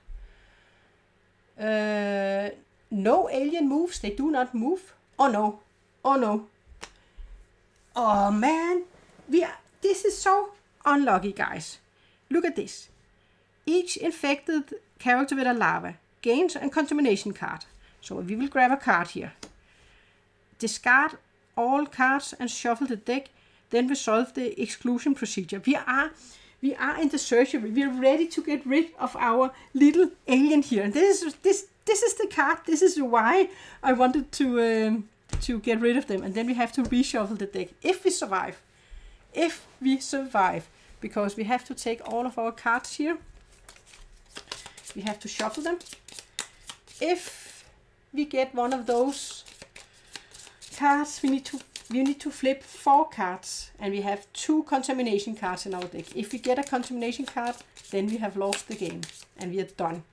No alien moves, they do not move. Oh no. Oh man, this is so unlucky, guys. Look at this. Each infected character with a lava gains a contamination card. So we will grab a card here. Discard all cards and shuffle the deck. Then resolve the exclusion procedure. We are in the surgery. We are ready to get rid of our little alien here. And this is the card. This is why I wanted to get rid of them. And then we have to reshuffle the deck if we survive. Because we have to take all of our cards here. We have to shuffle them. If we get one of those cards, we need to flip 4 cards, and we have 2 contamination cards in our deck. If we get a contamination card, then we have lost the game, and we are done.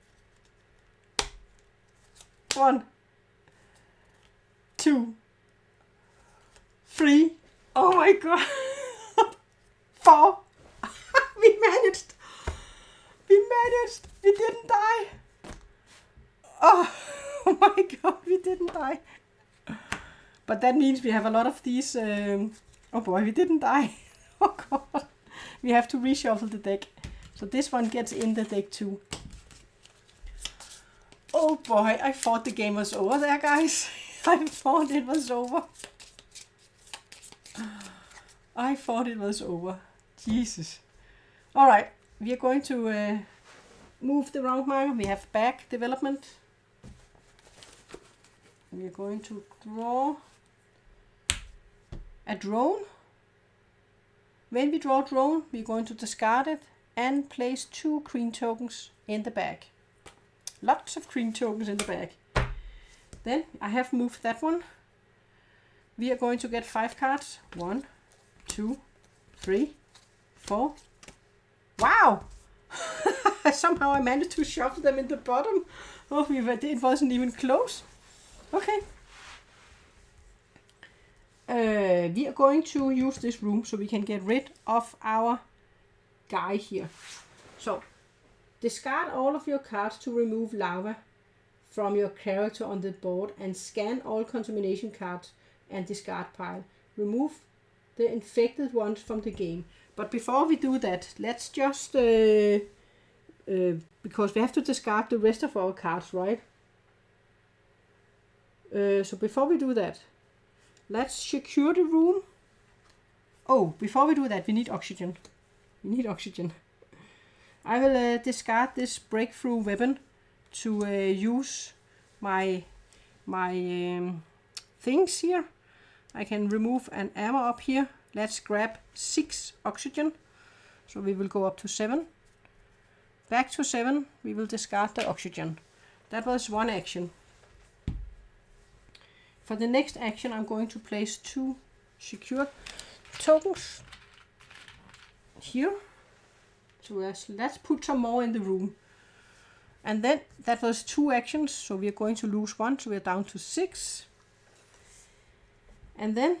1, 2, 3. Oh my god. 4. We managed. We didn't die. Oh my god, we didn't die. But that means we have a lot of these... oh boy, we didn't die. Oh god. We have to reshuffle the deck. So this one gets in the deck too. Oh boy, I thought the game was over there, guys. I thought it was over. I thought it was over. Jesus. Alright, we are going to move the round marker. We have back development. We are going to draw a drone. When we draw a drone, we are going to discard it and place 2 green tokens in the bag. Lots of green tokens in the bag. Then I have moved that one. We are going to get 5 cards. 1, 2, 3, 4. Wow! Somehow I managed to shuffle them in the bottom. Oh, it wasn't even close. Okay. We are going to use this room so we can get rid of our guy here. So, discard all of your cards to remove lava from your character on the board and scan all contamination cards and discard pile. Remove the infected ones from the game. But before we do that, let's just... because we have to discard the rest of our cards, right? So before we do that, let's secure the room. Oh, before we do that, we need oxygen. We need oxygen. I will discard this breakthrough weapon to use my things here. I can remove an armor up here. Let's grab 6 oxygen. So we will go up to 7. Back to 7, we will discard the oxygen. That was one action. For the next action, I'm going to place 2 secure tokens here. So let's put some more in the room. And then that was 2 actions, so we are going to lose 1, so we are down to 6. And then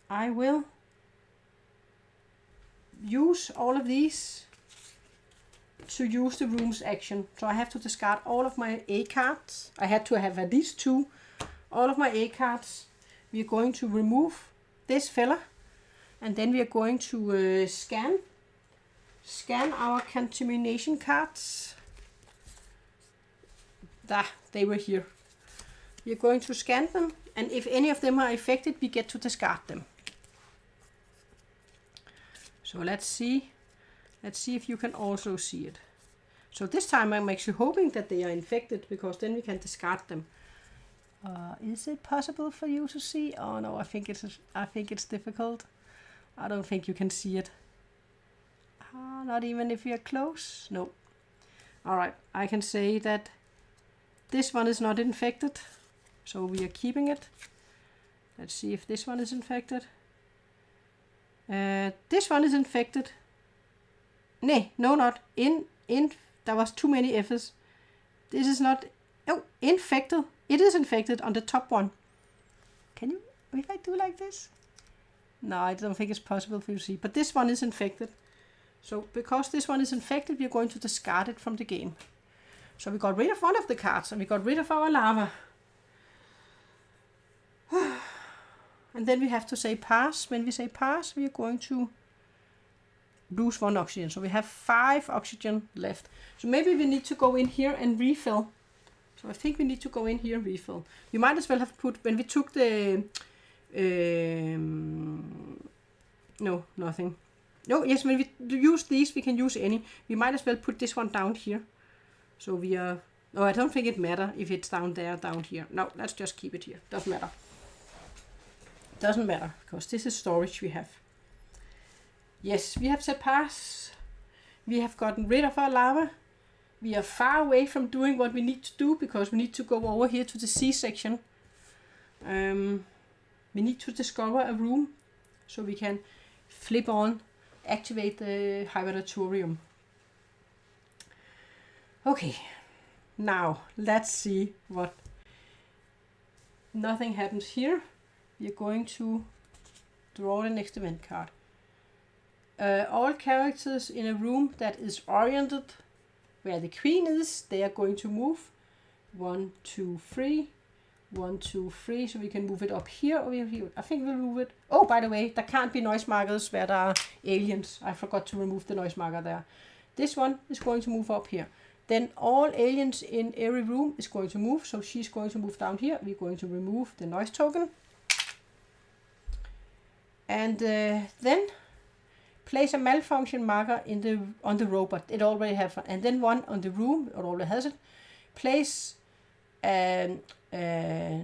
I will use all of these to use the room's action. So I have to discard all of my A cards. I had to have at least 2. All of my A cards. We are going to remove this fella. And then we are going to scan our contamination cards. They were here. We are going to scan them. And if any of them are affected, we get to discard them. So let's see. Let's see if you can also see it. So this time I'm actually hoping that they are infected, because then we can discard them. Is it possible for you to see? Oh no, I think it's difficult. I don't think you can see it. Not even if you're close. No. Alright, I can say that this one is not infected. So we are keeping it. Let's see if this one is infected. This one is infected. No, not. There was too many F's. This is not... Oh, infected. It is infected on the top one. Can you... If I do like this? No, I don't think it's possible for you to see. But this one is infected. So, because this one is infected, we are going to discard it from the game. So we got rid of one of the cards, and we got rid of our lava. And then we have to say pass. When we say pass, we are going to lose 1 oxygen. So we have 5 oxygen left. So maybe we need to go in here and refill. So I think we need to go in here and refill. You might as well have put, when we took the... no, nothing. No, yes, when we use these, we can use any. We might as well put this one down here. So we are... Oh, I don't think it matters if it's down there, down here. No, let's just keep it here. Doesn't matter. Doesn't matter, because this is storage we have. Yes, we have said pass. We have gotten rid of our lava. We are far away from doing what we need to do, because we need to go over here to the C section. We need to discover a room so we can flip on, activate the hibernatorium. Okay, now let's see what... Nothing happens here. We are going to draw the next event card. All characters in a room that is oriented where the queen is, they are going to move 1, 2, 3. 1, 2, 3, so we can move it up here, or here. I think we'll move it. Oh, by the way, there can't be noise markers where there are aliens. I forgot to remove the noise marker there. This one is going to move up here. Then all aliens in every room is going to move, so she's going to move down here. We're going to remove the noise token. And then place a malfunction marker on the robot. It already has one. And then one on the room. It already has it. Place a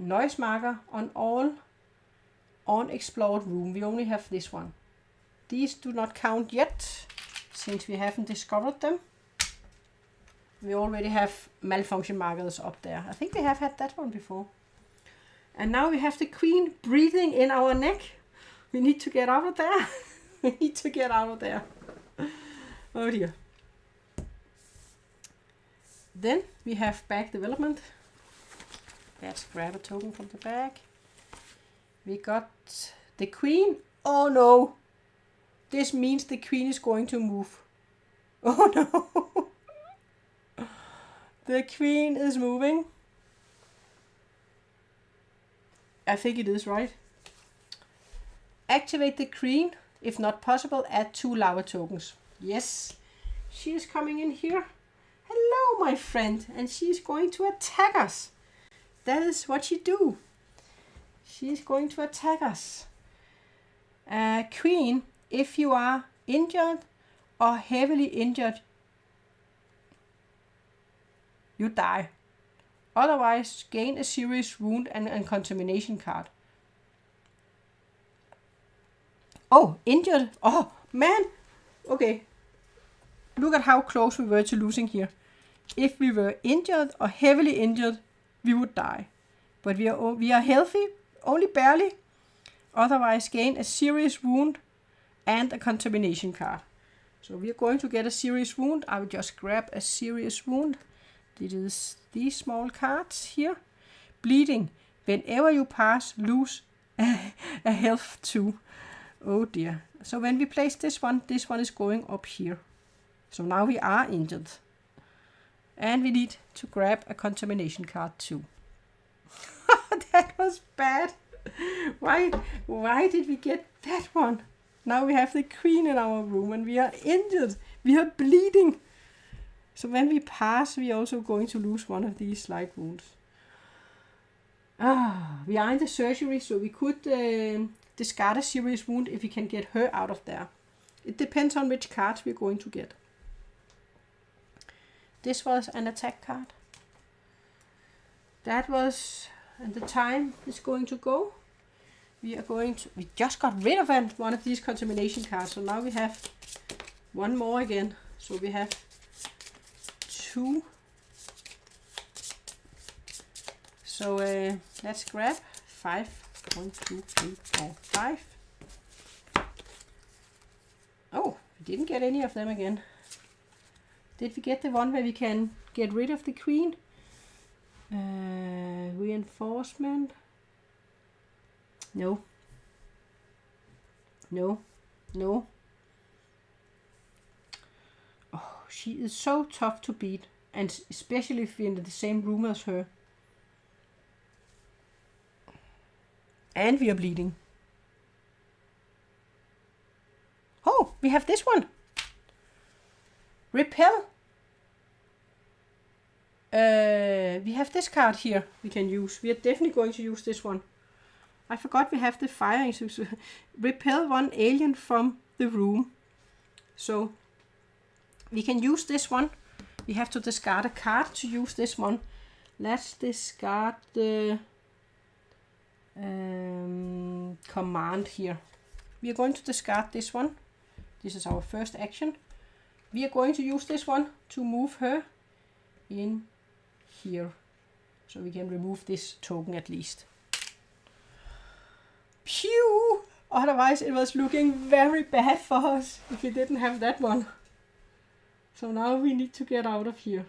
noise marker on all unexplored room. We only have this one. These do not count yet, since we haven't discovered them. We already have malfunction markers up there. I think we have had that one before. And now we have the queen breathing in our neck. We need to get out of there. We need to get out of there. Oh dear. Then we have back development. Let's grab a token from the back. We got the queen. Oh no. This means the queen is going to move. Oh no. The queen is moving. I think it is, right? Activate the queen. If not possible, add 2 lava tokens. Yes. She is coming in here. Hello, my friend. And she is going to attack us. That is what she do. She is going to attack us. Queen, if you are injured or heavily injured, you die. Otherwise, gain a serious wound and a contamination card. Oh, injured. Oh, man. Okay. Look at how close we were to losing here. If we were injured or heavily injured, we would die. But we are healthy, only barely. Otherwise, gain a serious wound and a contamination card. So we are going to get a serious wound. I will just grab a serious wound. It is these small cards here. Bleeding. Whenever you pass, lose a health 2. Oh dear. So when we place this one is going up here. So now we are injured. And we need to grab a contamination card too. That was bad. Why did we get that one? Now we have the queen in our room and we are injured. We are bleeding. So when we pass, we are also going to lose one of these light wounds. We are in the surgery, so we could discard a serious wound if we can get her out of there. It depends on which cards we're going to get. This was an attack card. That was, and the time is going to go. We just got rid of one of these contamination cards, so now we have one more again. So we have 2. So let's grab 5. 1, 2, 3, 4, 5. Oh, we didn't get any of them again. Did we get the one where we can get rid of the queen? Reinforcement. No. No. No. Oh, she is so tough to beat. And especially if we're in the same room as her. And we are bleeding. Oh, we have this one. Repel. We have this card here we can use. We are definitely going to use this one. I forgot we have the firing. Repel one alien from the room. So we can use this one. We have to discard a card to use this one. Let's discard the command here. We are going to discard this one. This is our first action. We are going to use this one to move her in here. So we can remove this token at least. Phew! Otherwise it was looking very bad for us if we didn't have that one. So now we need to get out of here.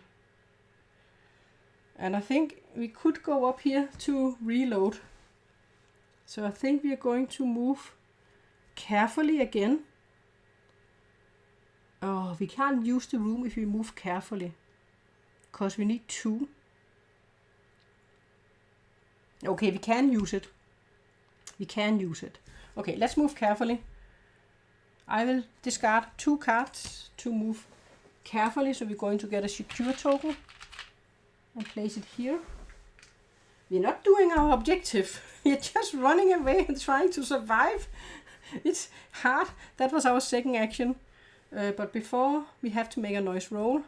And I think we could go up here to reload. So I think we are going to move carefully again. Oh, we can't use the room if we move carefully. Because we need 2. Okay, we can use it. We can use it. Okay, let's move carefully. I will discard 2 cards to move carefully. So we're going to get a secure token and place it here. We're not doing our objective. We're just running away and trying to survive. It's hard. That was our second action. But before, we have to make a noise roll.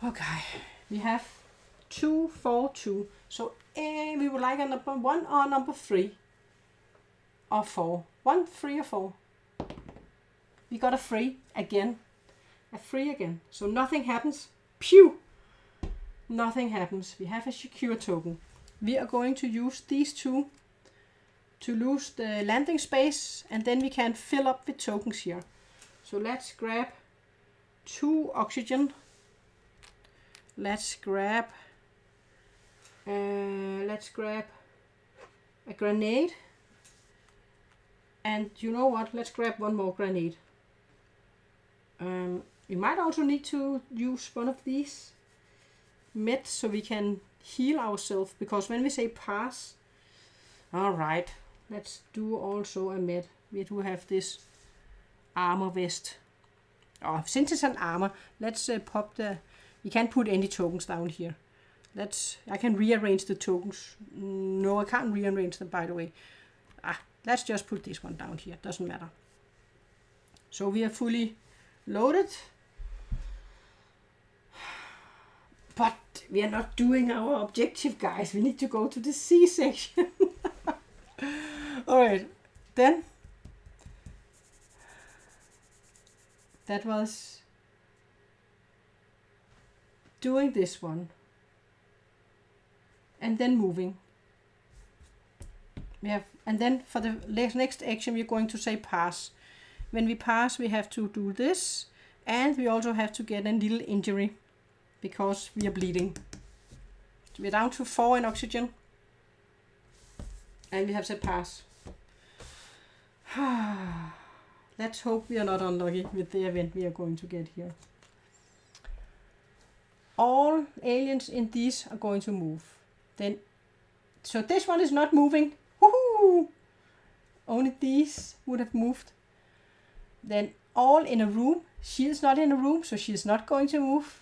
Okay, we have 2, 4, 2. So we would like a number 1 or number 3 or 4. 1, 3 or 4. We got a 3 again. A 3 again. So nothing happens. Pew! Nothing happens. We have a secure token. We are going to use these 2 to lose the landing space, and then we can fill up with tokens here. So let's grab 2 oxygen. Let's grab a grenade. And you know what? Let's grab 1 more grenade. We might also need to use one of these meds so we can heal ourselves, because when we say pass, all right, let's do also a med. We do have this armor vest. Oh, since it's an armor, let's pop the. We can't put any tokens down here. I can rearrange the tokens. No, I can't rearrange them, by the way. Let's just put this one down here. Doesn't matter. So we are fully loaded. But we are not doing our objective, guys. We need to go to the C section. Alright, then that was doing this one and then moving. And then for the next action we're going to say pass. When we pass, we have to do this, and we also have to get a little injury because we are bleeding. So we're down to 4 in oxygen, and we have said pass. Let's hope we are not unlucky with the event we are going to get here. All aliens in these are going to move. So this one is not moving. Woohoo! Only these would have moved. Then all in a room. She is not in a room, so she is not going to move.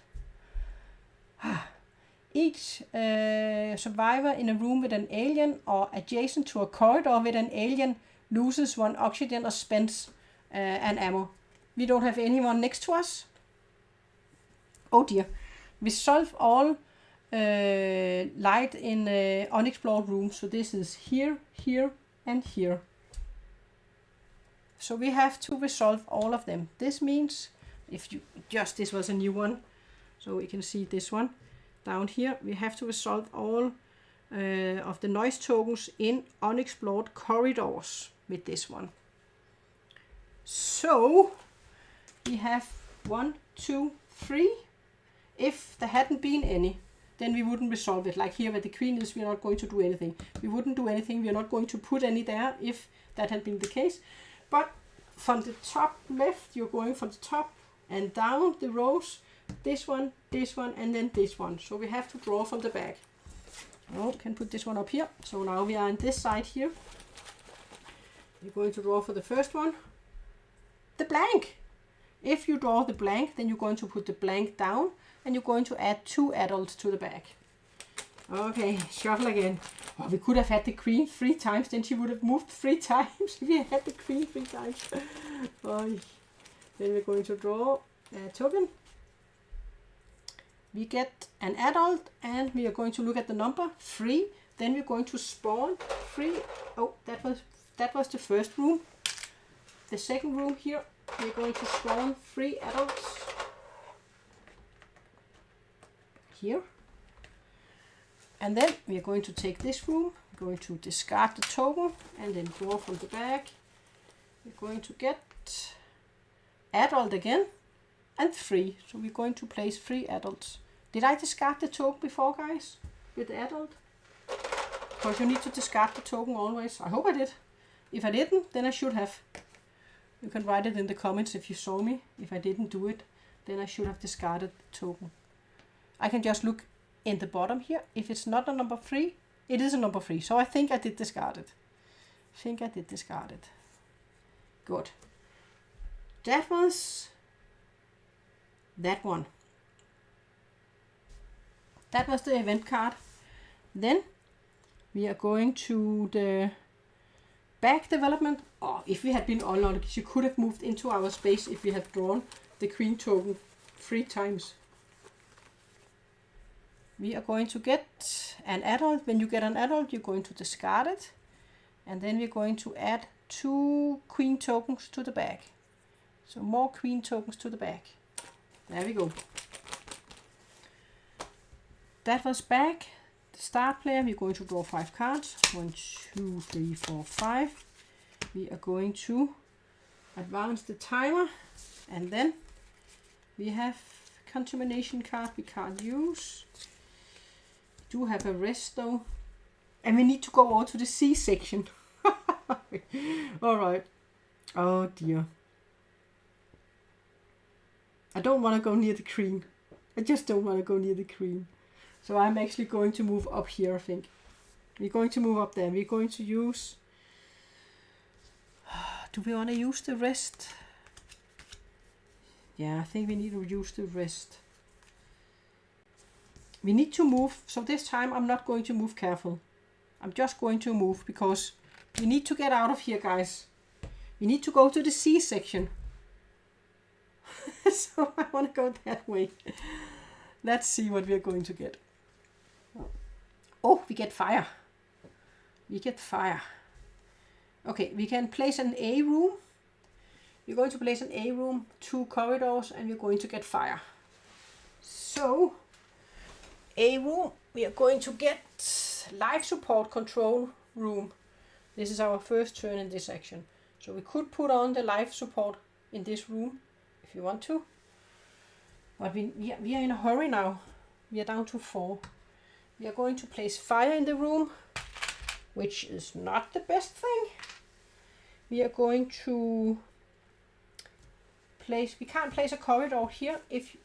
Each survivor in a room with an alien or adjacent to a corridor with an alien loses 1 oxygen or spends an ammo. We don't have anyone next to us. Oh dear. We solve all light in unexplored rooms. So this is here, here, and here. So we have to resolve all of them. This means, this was a new one, so we can see this one down here. We have to resolve all of the noise tokens in unexplored corridors with this one. So we have 1, 2, 3. If there hadn't been any, then we wouldn't resolve it. Like here where the queen is, we're not going to do anything. We wouldn't do anything. We're not going to put any there if that had been the case. But from the top left, you're going from the top and down the rows. This one, and then this one. So we have to draw from the back. Oh, can put this one up here. So now we are on this side here. We're going to draw for the first one. The blank. If you draw the blank, then you're going to put the blank down, and you're going to add 2 adults to the back. Okay, shuffle again. Oh, we could have had the queen 3 times, then she would have moved 3 times. We had the queen 3 times. Oh, then we're going to draw a token. We get an adult, and we are going to look at the number 3. Then we're going to spawn 3. Oh, that was the first room. The second room here, we're going to spawn 3 adults. Here. And then we are going to take this room, we're going to discard the token, and then draw from the back. We're going to get adult again, and 3. So we're going to place 3 adults. Did I discard the token before, guys? With the adult? Because you need to discard the token always. I hope I did. If I didn't, then I should have. You can write it in the comments if you saw me. If I didn't do it, then I should have discarded the token. I can just look in the bottom here. If it's not a number 3, It is a number 3, so I think I did discard it. Good. That was that one. That was the event card. Then we are going to the back development. Oh, if we had been online, she could have moved into our space if we had drawn the queen token 3 times. We are going to get an adult. When you get an adult, you're going to discard it. And then we're going to add 2 queen tokens to the back. So more queen tokens to the back. There we go. That was back. The start player, we're going to draw 5 cards. 1, 2, 3, 4, 5. We are going to advance the timer. And then we have contamination card we can't use. We do have a rest though. And we need to go over to the C section. Alright. Oh dear. I don't want to go near the queen. I just don't want to go near the queen. So I'm actually going to move up here, I think. We're going to move up there. We're going to use... Do we want to use the rest? Yeah, I think we need to use the rest. We need to move. So this time I'm not going to move careful. I'm just going to move because we need to get out of here, guys. We need to go to the C section. So I want to go that way. Let's see what we're going to get. Oh, we get fire. We get fire. Okay, we can place an A room. We're going to place an A room, 2 corridors, and we're going to get fire. So, A room, we are going to get life support control room. This is our first turn in this action. So we could put on the life support in this room if you want to. But we are in a hurry now. We are down to 4. We are going to place fire in the room, which is not the best thing. We are going to place, we can't place a corridor here if,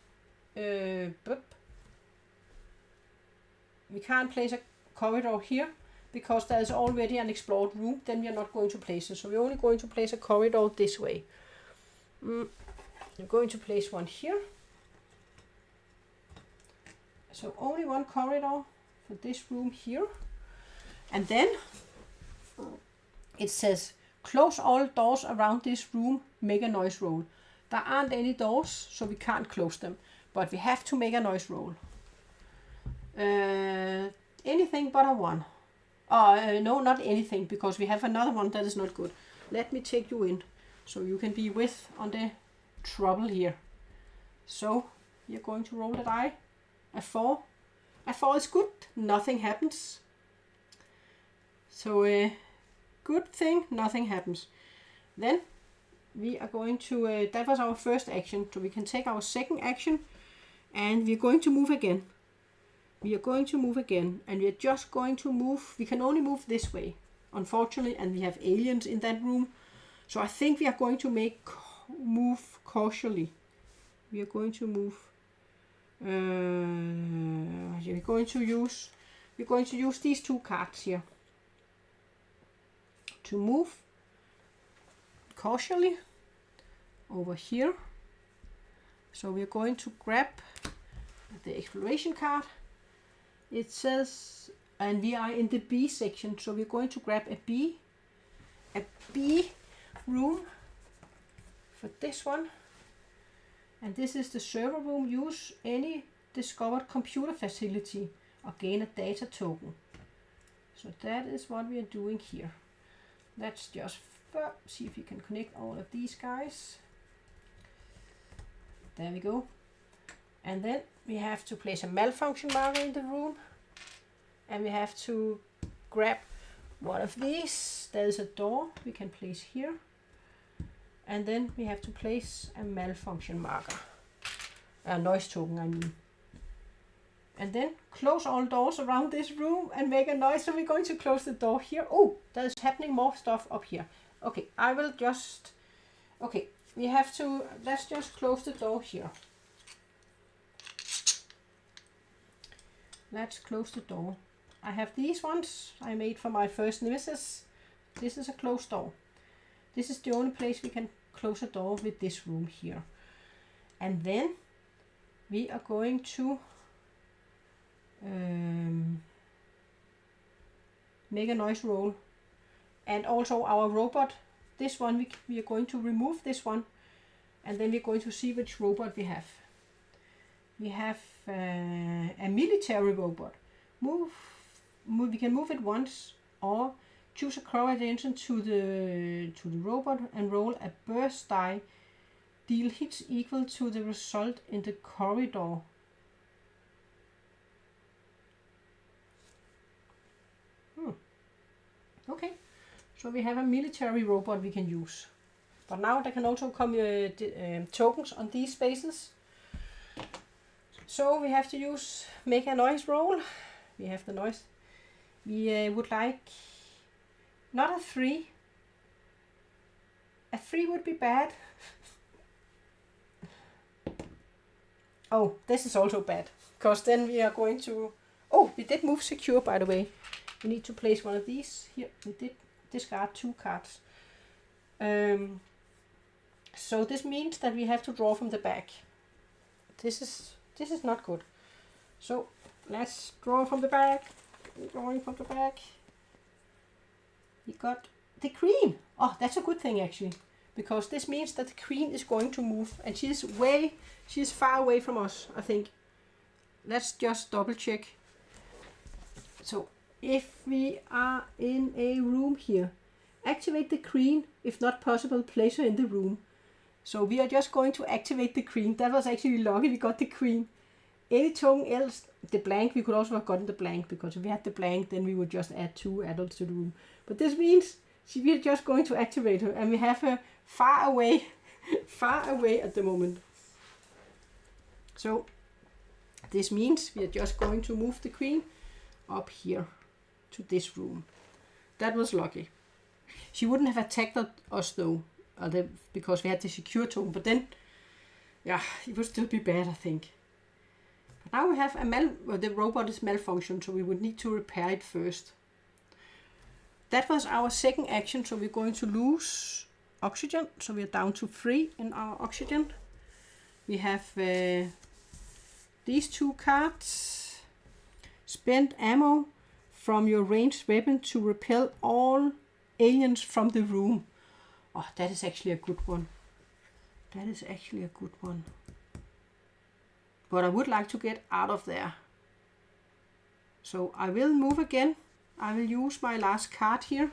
we can't place a corridor here because there is already an explored room, then we are not going to place it. So we're only going to place a corridor this way. I'm going to place one here. So only one corridor for this room here. And then it says, close all doors around this room, make a noise roll. There aren't any doors, so we can't close them. But we have to make a noise roll. Anything but a 1. No, not anything, because we have another one that is not good. Let me take you in, so you can be with on the trouble here. So, we are going to roll a die. A 4. A 4 is good. Nothing happens. So, good thing, nothing happens. Then, we are going to, that was our first action. So, we can take our second action. And we're going to move again. We are going to move again. And we are just going to move. We can only move this way, unfortunately. And we have aliens in that room. So, I think we are going to move cautiously. We are going to move. We're going to use these 2 cards here to move cautiously over here. So we're going to grab the exploration card. It says, and we are in the B section, so we're going to grab a B room for this one. And this is the server room. Use any discovered computer facility or gain a data token. So that is what we are doing here. Let's just see if we can connect all of these guys. There we go. And then we have to place a malfunction marker in the room. And we have to grab one of these. There is a door we can place here. And then we have to place a malfunction marker. A noise token, I mean. And then close all doors around this room and make a noise. So we're going to close the door here. Oh, there's happening more stuff up here. Okay, I will just... Okay, we have to... Let's just close the door here. Let's close the door. I have these ones I made for my first Nemesis. This is a closed door. This is the only place we can close a door with this room here. And then we are going to make a noise roll. And also our robot, this one we are going to remove this one, and then we're going to see which robot we have. We have a military robot. We can move it once, or choose a correlation to the robot and roll a burst die. Deal hits equal to the result in the corridor. Okay, so we have a military robot we can use. But now there can also come tokens on these spaces. So we have to make a noise roll. We have the noise. We would like not a 3. A 3 would be bad. Oh, this is also bad, because then we are going to... Oh, we did move secure, by the way. We need to place one of these here. We did discard 2 cards. So this means that we have to draw from the back. This is not good. So let's draw from the back. Drawing from the back. We got the queen. Oh, that's a good thing actually, because this means that the queen is going to move, and she's far away from us, I think. Let's just double check. So if we are in a room here, activate the queen. If not possible, place her in the room. So we are just going to activate the queen. That was actually lucky we got the queen. Any token else, the blank, we could also have gotten the blank, because if we had the blank, then we would just add 2 adults to the room. But this means we are just going to activate her, and we have her far away, far away at the moment. So this means we are just going to move the queen up here to this room. That was lucky. She wouldn't have attacked us though, because we had the secure token, but then, yeah, it would still be bad, I think. But now we have the robot is malfunctioned, so we would need to repair it first. That was our second action, so we're going to lose oxygen, so we're down to 3 in our oxygen. We have these 2 cards. Spend ammo from your ranged weapon to repel all aliens from the room. Oh, that is actually a good one. That is actually a good one. But I would like to get out of there. So I will move again. I will use my last card here.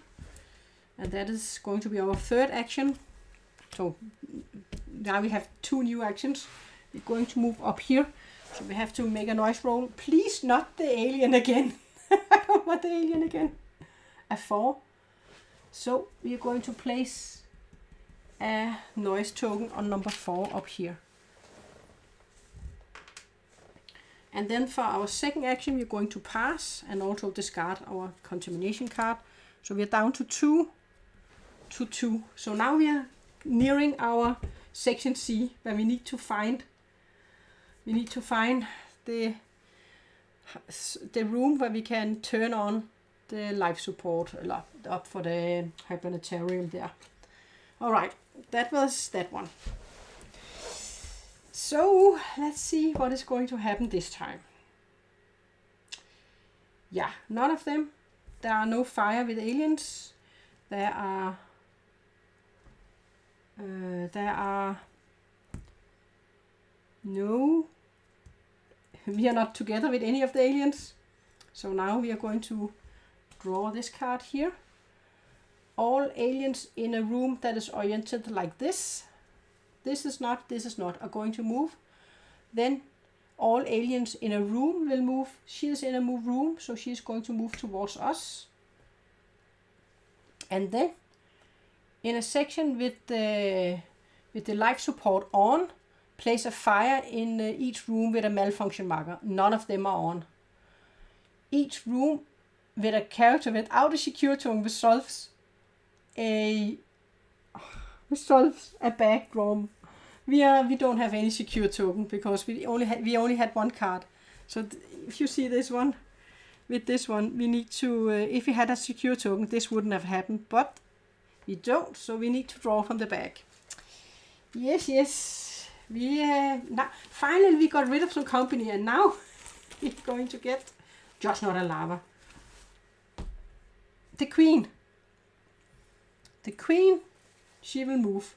And that is going to be our third action. So now we have 2 new actions. We're going to move up here. So we have to make a noise roll. Please not the alien again. I don't want the alien again. A 4. So we are going to place a noise token on number 4 up here. And then for our second action, we're going to pass and also discard our contamination card. So we're down to 2 to 2. So now we are nearing our section C, where we need to find the room where we can turn on the life support up for the hibernatarium there. All right, that was that one. So let's see what is going to happen this time. Yeah, none of them. There are no fire with aliens. There are no. We are not together with any of the aliens. So now we are going to draw this card here. All aliens in a room that is oriented like this. This is not, are going to move. Then all aliens in a room will move. She is in a room, so she is going to move towards us. And then in a section with the life support on, place a fire in each room with a malfunction marker. None of them are on. Each room with a character without a secure token resolves a back drum. We don't have any secure token because we only had 1 card. So if you see this one, with this one. We need to, if we had a secure token, this wouldn't have happened, but we don't, so we need to draw from the back. Yes. We now, finally we got rid of some company, and now we're going to get just not a lava. The queen. The queen, she will move.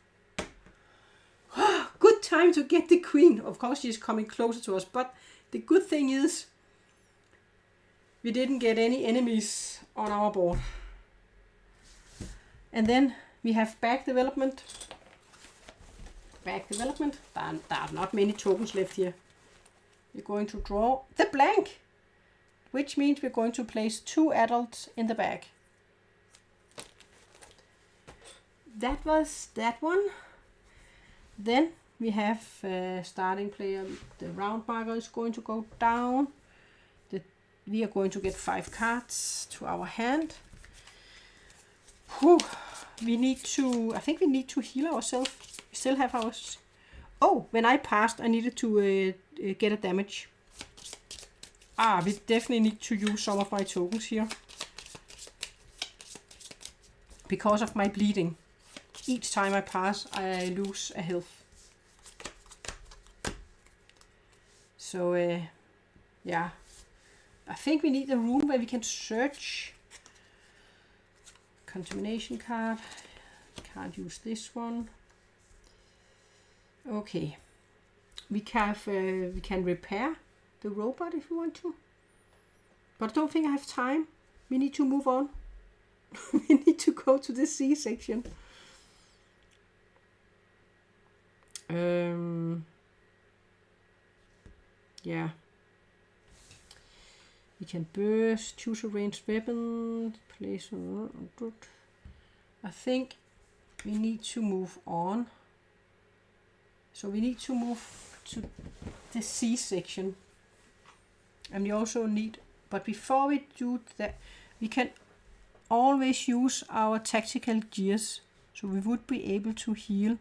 Good time to get the queen. Of course, she's coming closer to us, but the good thing is we didn't get any enemies on our board. And then we have back development. Back development. There are not many tokens left here. We're going to draw the blank, which means we're going to place 2 adults in the back. That was that one. Then we have starting player. The round marker is going to go down. We are going to get 5 cards to our hand. Whew. We need to, I think we need to heal ourselves. We still have ours. Oh, when I passed, I needed to get a damage. We definitely need to use some of my tokens here. Because of my bleeding. Each time I pass, I lose a health. So, yeah. I think we need a room where we can search. Contamination card. Can't use this one. Okay. We can repair the robot if we want to. But I don't think I have time. We need to move on. We need to go to the C section. Yeah. We can burst, choose a ranged weapon, place. I think we need to move on. So we need to move to the C section. And we also need, but before we do that, we can always use our tactical gears. So we would be able to heal.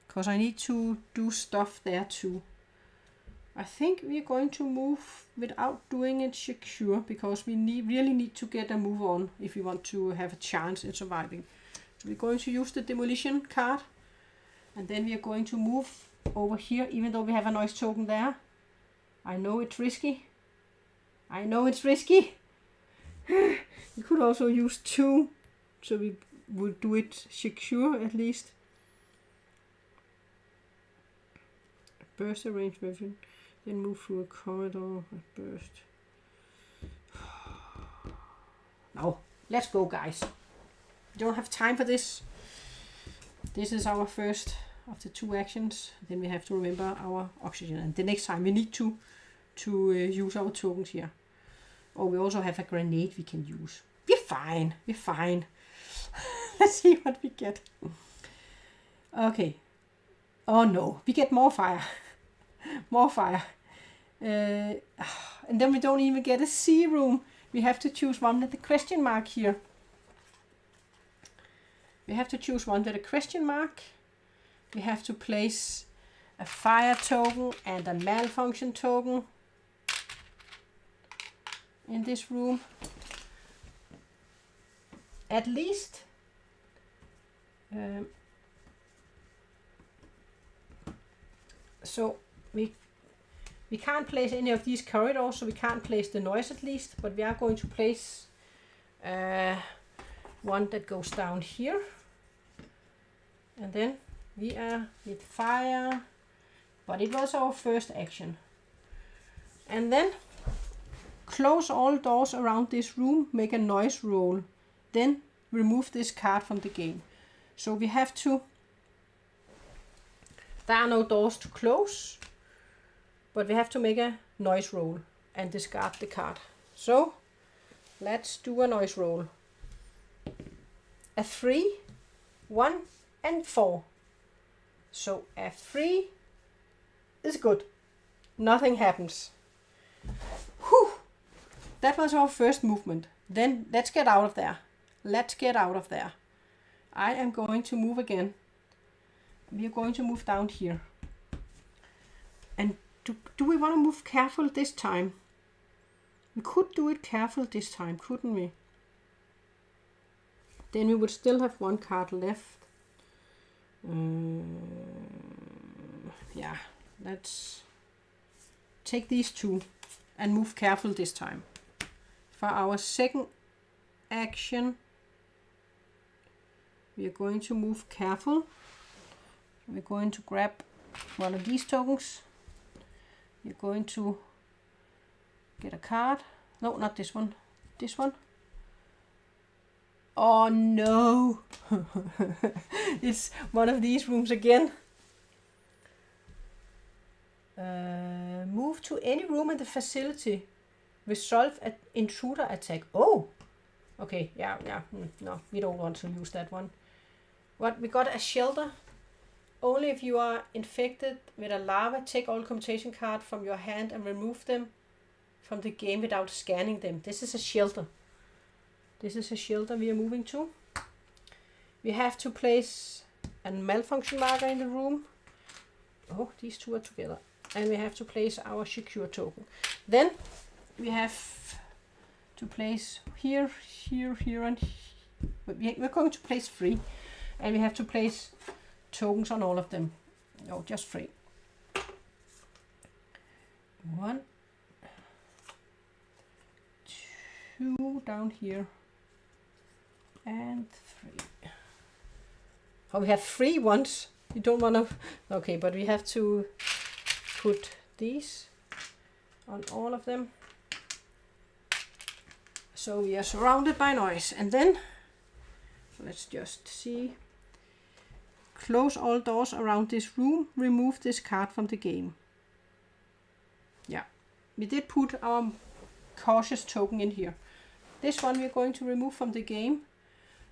Because I need to do stuff there too. I think we're going to move without doing it secure, because we really need to get a move on if we want to have a chance in surviving. So we're going to use the demolition card, and then we are going to move over here, even though we have a noise token there. I know it's risky. I know it's risky. We could also use 2, so we would do it secure at least. Burst a ranged weapon. Then move through a corridor. Burst. Now, let's go, guys. We don't have time for this. This is our first of the 2 actions. Then we have to remember our oxygen. And the next time we need to use our tokens here. Oh, we also have a grenade we can use. We're fine. We're fine. Let's see what we get. Okay. Oh no, we get more fire. More fire. And then we don't even get a C room. We have to choose one with the question mark here. We have to choose one with a question mark. We have to place a fire token and a malfunction token in this room. At least. So we can't place any of these corridors, so we can't place the noise at least, but we are going to place one that goes down here. And then we are with fire, but it was our first action. And then close all doors around this room, make a noise roll, then remove this card from the game. So we have to, there are no doors to close, but we have to make a noise roll and discard the card. So let's do a noise roll. A 3, 1 and 4. So a 3 is good. Nothing happens. Whew. That was our first movement. Then let's get out of there. Let's get out of there. I am going to move again. We are going to move down here. And do we want to move careful this time? We could do it careful this time, couldn't we? Then we would still have one card left. Yeah, let's take these two and move careful this time. For our second action, we are going to move careful. We're going to grab one of these tokens. We're going to get a card. No, not this one. This one. Oh no! It's one of these rooms again. Move to any room in the facility. Resolve an intruder attack. Oh! Okay, yeah. No, we don't want to use that one. What? We got a shelter. Only if you are infected with a larva, take all commutation cards from your hand and remove them from the game without scanning them. This is a shelter. This is a shelter we are moving to. We have to place a malfunction marker in the room. Oh, these two are together. And we have to place our secure token. Then we have to place here, and here. We're going to place 3. And we have to place tokens on all of them. No, just 3. 1, 2 down here. And 3. Oh, we have 3 ones. You don't want to... Okay, but we have to put these on all of them. So we are surrounded by noise. And then, let's just see. Close all doors around this room. Remove this card from the game. Yeah, we did put our cautious token in here. This one we're going to remove from the game.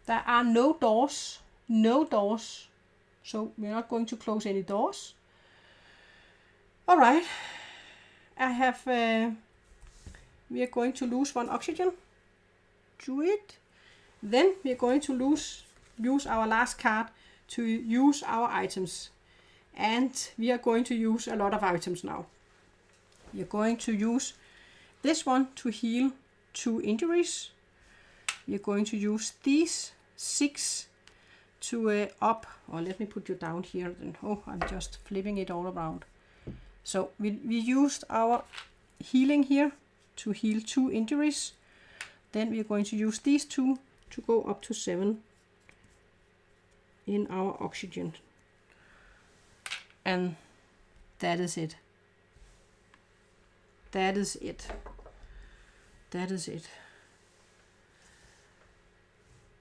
There are no doors. No doors. So we're not going to close any doors. Alright. I have... we are going to lose 1 oxygen. Do it. Then we are going to use our last card to use our items. And we are going to use a lot of items now. We are going to use this one to heal 2 injuries. We are going to use these 6 to up. Or let me put you down here. Then. Oh, I'm just flipping it all around. So we used our healing here to heal 2 injuries. Then we are going to use these 2 to go up to 7 in our oxygen. And that is it. That is it. That is it.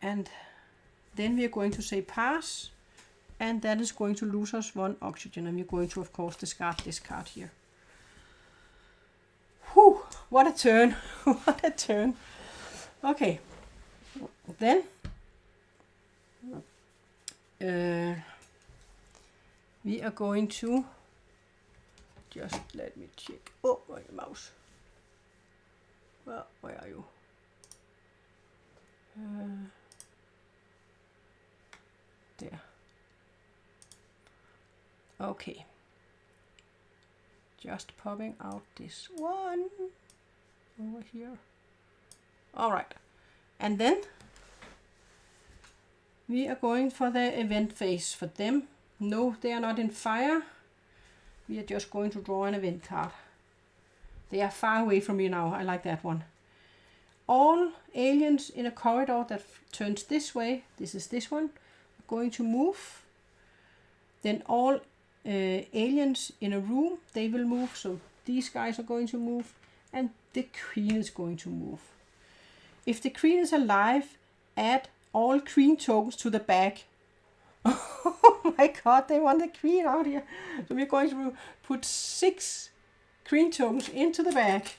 And then we are going to say pass. And that is going to lose us 1 oxygen. And we're going to, of course, discard this card here. Whew, what a turn. What a turn. Okay. Then we are going to just let me check. Oh, my mouse. Well, where are you? There. Okay. Just popping out this one over here. All right. And then we are going for the event phase for them. No, they are not in fire. We are just going to draw an event card. They are far away from me now. I like that one. All aliens in a corridor that turns this way, this is this one, are going to move. Then all aliens in a room, they will move. So these guys are going to move. And the queen is going to move. If the queen is alive, add all queen tokens to the bag. Oh my god, they want the queen out here. So we're going to put 6 queen tokens into the bag.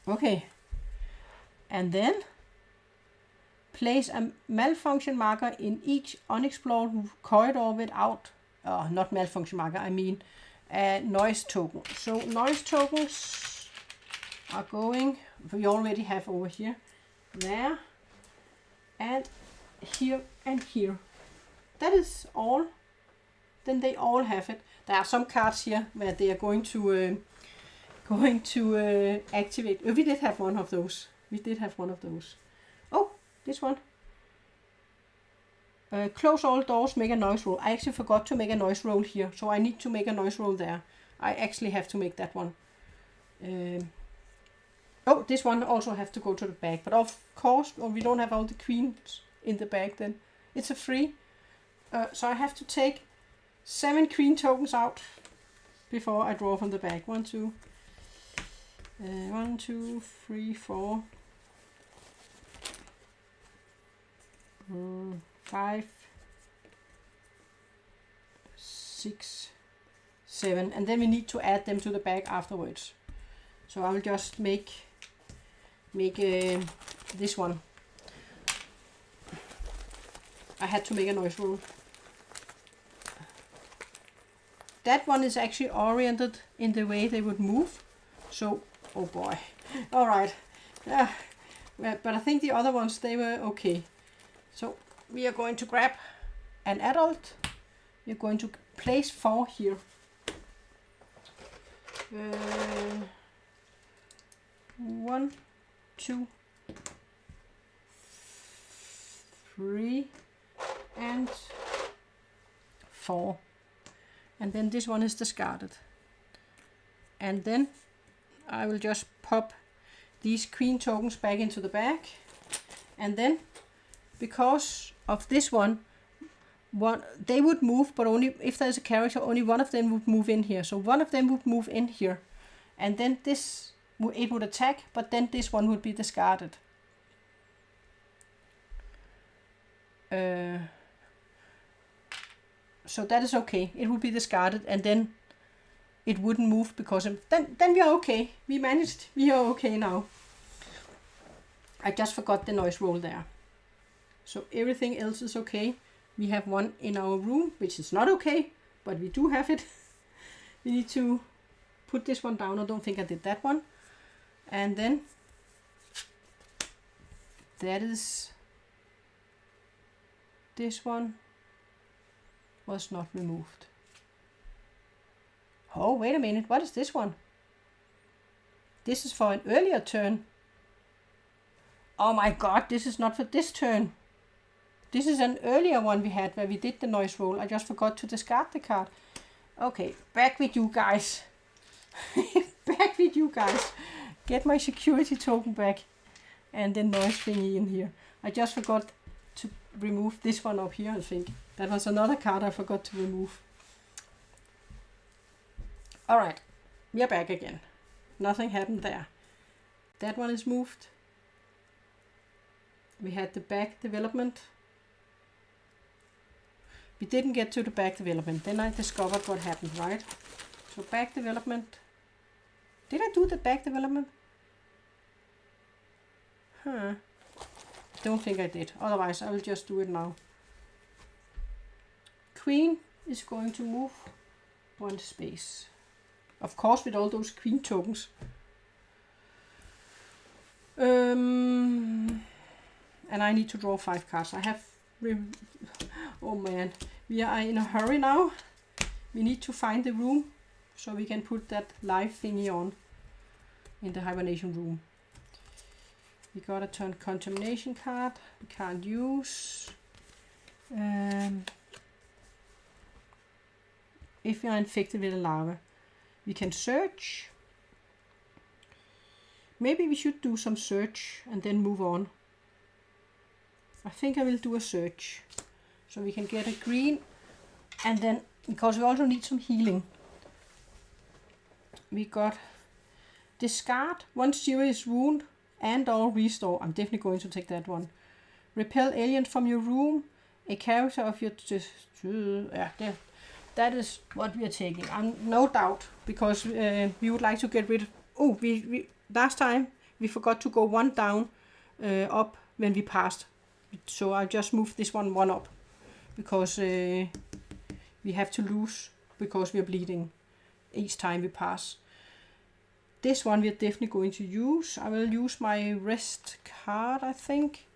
Okay. And then place a malfunction marker in each unexplored corridor without, not malfunction marker, I mean a noise token. So noise tokens are going, we already have over here, there, and here and here. That is all. Then they all have it. There are some cards here where they are going to going to activate. We did have one of those. We did have one of those. Oh, this one. Close all doors, make a noise roll. I actually forgot to make a noise roll here, so I need to make a noise roll there. I actually have to make that one. Oh, this one also have to go to the bag, but of course, we don't have all the queens in the bag then. It's a free. So I have to take 7 queen tokens out before I draw from the bag. 1, 2, 3, 4, 5, 6, 7, and then we need to add them to the bag afterwards. So I will just make this one. I had to make a noise roll. That one is actually oriented in the way they would move. So, oh boy. All right. But I think the other ones, they were okay. So we are going to grab an adult. We're going to place 4 here. 1, 2, 3, and 4. And then this one is discarded. And then I will just pop these queen tokens back into the bag. And then, because of this one, they would move, but only if there's a character, only one of them would move in here. So one of them would move in here. And then this, it would attack, but then this one would be discarded. So that is okay. It would be discarded, and then it wouldn't move because then we are okay. We managed. We are okay now. I just forgot the noise roll there. So everything else is okay. We have one in our room, which is not okay, but we do have it. We need to put this one down. I don't think I did that one. And then that is, this one was not removed. Oh, wait a minute. What is this one? This is for an earlier turn. Oh my god, this is not for this turn. This is an earlier one we had where we did the noise roll. I just forgot to discard the card. Okay, back with you guys. Back with you guys. Get my security token back. And the noise thingy in here. I just forgot to remove this one up here, I think. That was another card I forgot to remove. Alright, we are back again. Nothing happened there. That one is moved. We had the back development. We didn't get to the back development. Then I discovered what happened, right? So back development. Did I do the back development? Huh. Don't think I did. Otherwise, I will just do it now. Queen is going to move 1 space. Of course, with all those queen tokens. And I need to draw 5 cards. I have... Oh man, we are in a hurry now. We need to find the room so we can put that live thingy on in the hibernation room. We got a turn contamination card. We can't use. If we are infected with a larva, we can search. Maybe we should do some search and then move on. I think I will do a search. So we can get a green, and then, because we also need some healing. We got discard 1 serious wound and or restore. I'm definitely going to take that one. Repel aliens from your room. A character of your... that is what we are taking. No doubt, because we would like to get rid of... Oh, we last time we forgot to go 1 down up when we passed. So I just moved this one up. Because we have to lose because we are bleeding each time we pass. This one we are definitely going to use. I will use my rest card, I think.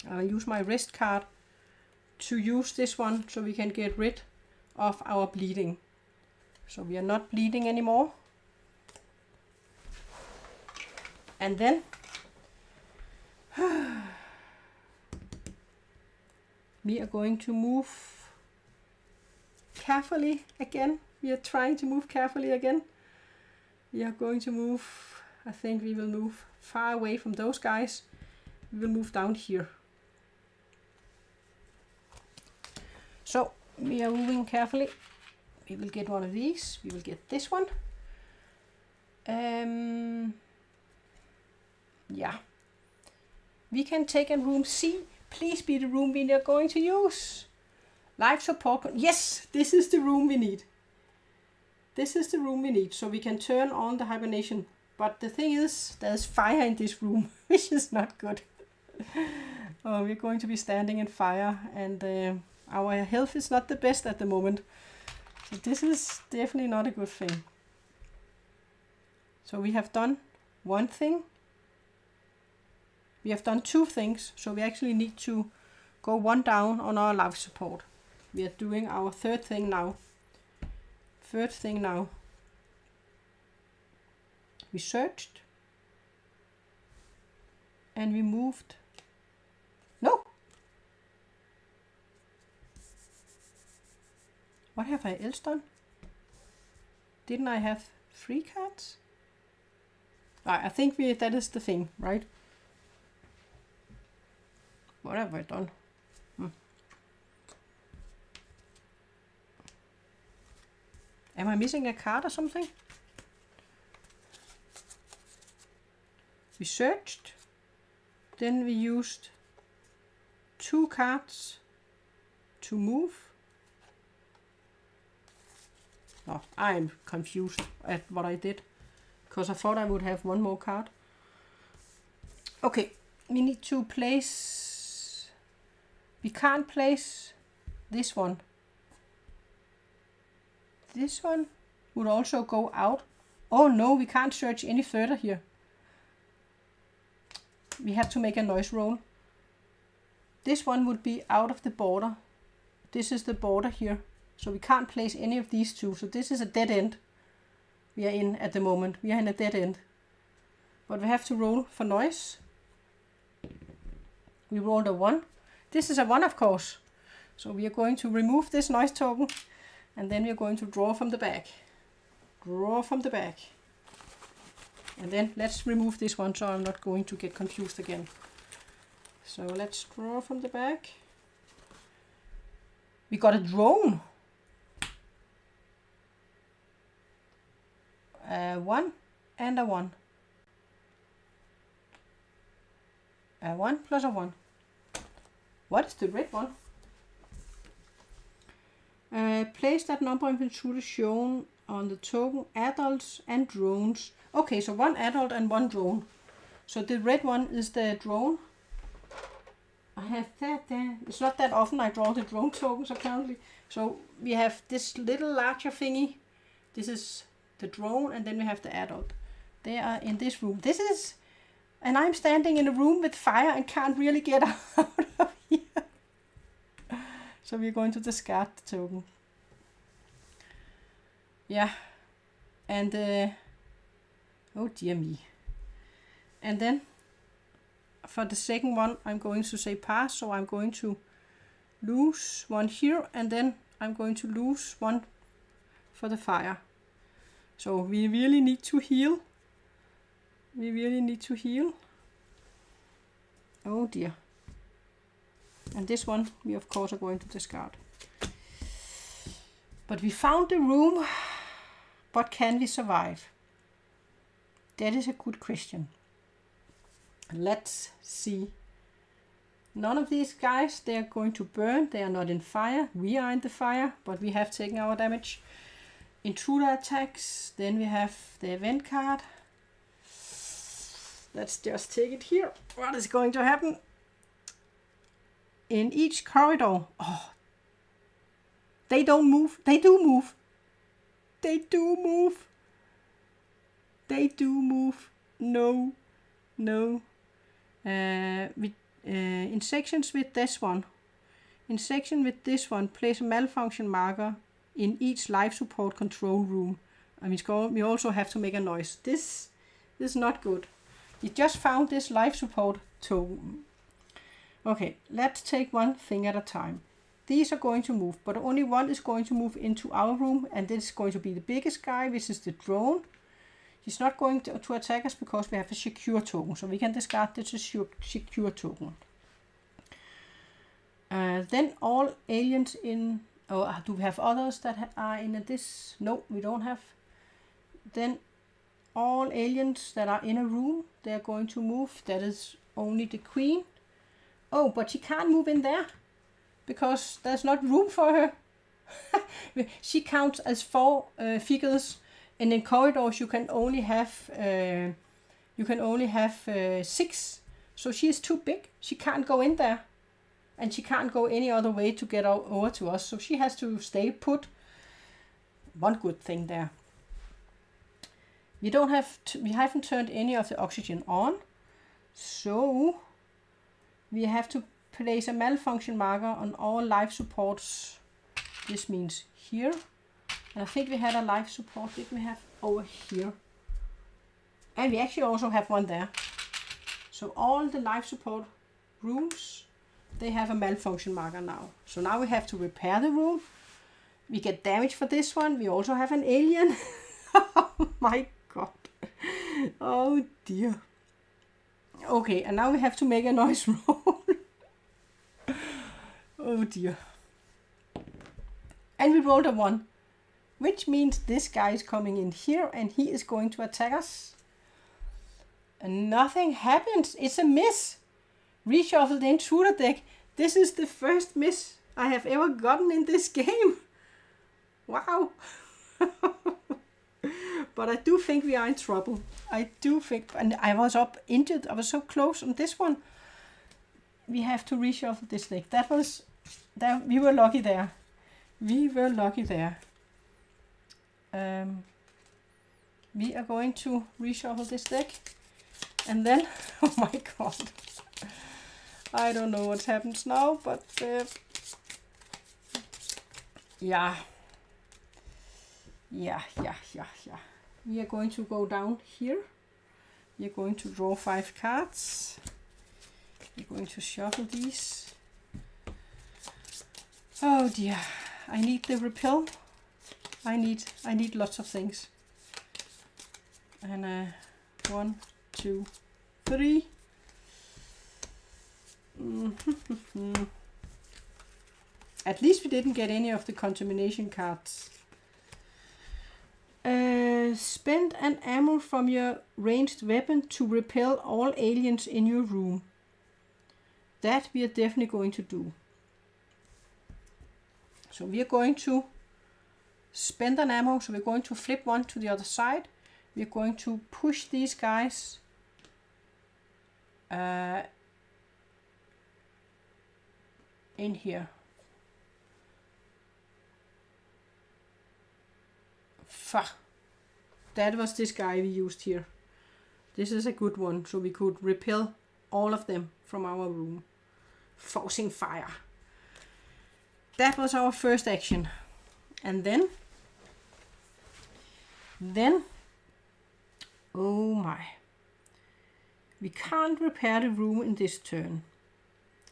I will use my rest card to use this one so we can get rid of our bleeding. So we are not bleeding anymore. And then we are going to move carefully again. We are trying to move carefully again. We are going to move, I think we will move far away from those guys. We will move down here. So we are moving carefully. We will get one of these. We will get this one. Yeah. We can take a room C. Please be the room we are going to use. Life support. Yes, this is the room we need. This is the room we need. So we can turn on the hibernation. But the thing is, there's fire in this room, which is not good. We're going to be standing in fire, and our health is not the best at the moment. So this is definitely not a good thing. So we have done one thing. We have done two things, so we actually need to go one down on our life support. We are doing our third thing now. We searched. And we moved. No! What have I else done? Didn't I have 3 cards? I think that is the thing, right? What have I done? Am I missing a card or something? We searched. Then we used 2 cards to move. Oh, I'm confused at what I did, because I thought I would have 1 more card. Okay, we need to place... We can't place this one. This one would also go out. Oh no, we can't search any further here. We have to make a noise roll. This one would be out of the border. This is the border here. So we can't place any of these 2. So this is a dead end we are in at the moment. We are in a dead end. But we have to roll for noise. We rolled a 1. This is a 1, of course. So we are going to remove this noise token. And then we are going to draw from the back. Draw from the back. And then let's remove this one so I'm not going to get confused again. So let's draw from the back. We got a drone. 1 and a 1. A 1 plus a 1. What is the red one? Place that number of intruders shown on the token, adults and drones. Okay, so 1 adult and 1 drone. So the red one is the drone. I have that there. It's not that often I draw the drone tokens apparently. So we have this little larger thingy. This is the drone, and then we have the adult. They are in this room. This is, and I'm standing in a room with fire and can't really get out of here. So we're going to discard the token. Yeah. And, oh dear me. And then, for the second one, I'm going to say pass. So I'm going to lose 1 here. And then I'm going to lose 1 for the fire. So we really need to heal. We really need to heal. Oh dear. And this one we of course are going to discard. But we found the room. But can we survive? That is a good question. Let's see. None of these guys, they are going to burn. They are not in fire. We are in the fire, but we have taken our damage. Intruder attacks. Then we have the event card. Let's just take it here. What is going to happen? In each corridor. Oh, they don't move. They do move. They do move. They do move. No. No. In sections with this one. In section with this one, place a malfunction marker in each life support control room. And we also have to make a noise. This is not good. We just found this life support token. Okay, let's take one thing at a time. These are going to move, but only one is going to move into our room, and this is going to be the biggest guy, which is the drone. He's not going to attack us because we have a secure token, so we can discard this secure token. Then all aliens in... Oh, do we have others that are in this? No, we don't have. Then all aliens that are in a room, they are going to move. That is only the queen. Oh, but she can't move in there because there's not room for her. She counts as 4 figures, and in corridors you can only have 6. So she is too big. She can't go in there, and she can't go any other way to get over to us. So she has to stay put. One good thing there. We haven't turned any of the oxygen on, so we have to place a malfunction marker on all life supports. This means here. And I think we had a life support. Did we have over here? And we actually also have one there. So all the life support rooms, they have a malfunction marker now. So now we have to repair the room. We get damage for this one. We also have an alien. Oh my god. Oh dear. Okay, and now we have to make a noise roll. Oh dear. And we rolled a 1, which means this guy is coming in here and he is going to attack us. And nothing happens. It's a miss. Reshuffle the Intruder deck. This is the first miss I have ever gotten in this game. Wow. But I do think we are in trouble. I do think, and I was up injured. I was so close on this one. We have to reshuffle this deck. We were lucky there. We were lucky there. We are going to reshuffle this deck. And then, oh my god. I don't know what happens now, but yeah. We are going to go down here. We are going to draw 5 cards. We're going to shuffle these. Oh dear. I need the repel. I need lots of things. And 1, 2, 3. At least we didn't get any of the contamination cards. Spend an ammo from your ranged weapon to repel all aliens in your room. That we are definitely going to do. So we are going to spend an ammo. So we're going to flip one to the other side. We're going to push these guys in here. Fuck. That was this guy we used here. This is a good one, so we could repel all of them from our room. Forcing fire. That was our first action. And then, oh my. We can't repair the room in this turn.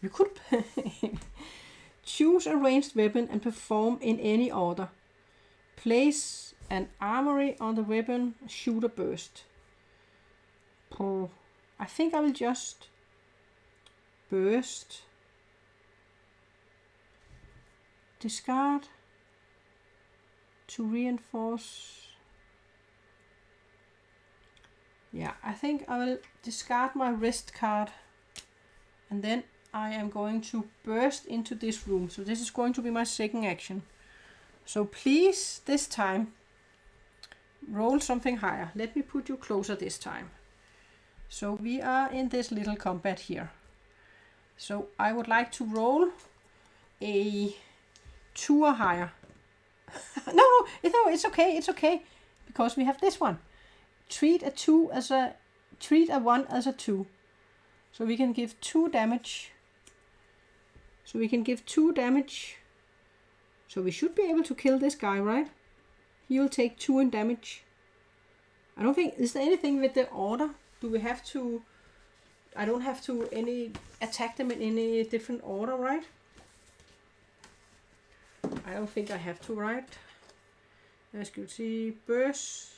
We could choose a ranged weapon and perform in any order. Place an armory on the weapon, shoot a burst. I think I will just burst. Discard to reinforce. Yeah, I think I will discard my rest card. And then I am going to burst into this room. So this is going to be my second action. So please, this time, roll something higher. Let me put you closer this time. So we are in this little combat here. So I would like to roll a 2 or higher. No, it's okay. Because we have this one. Treat a 1 as a 2. So we can give 2 damage. So we should be able to kill this guy, right? He will take 2 in damage. I don't think, is there anything with the order? Do we have to, I don't have to attack them in any different order, right? I don't think I have to, right? As you see, burst,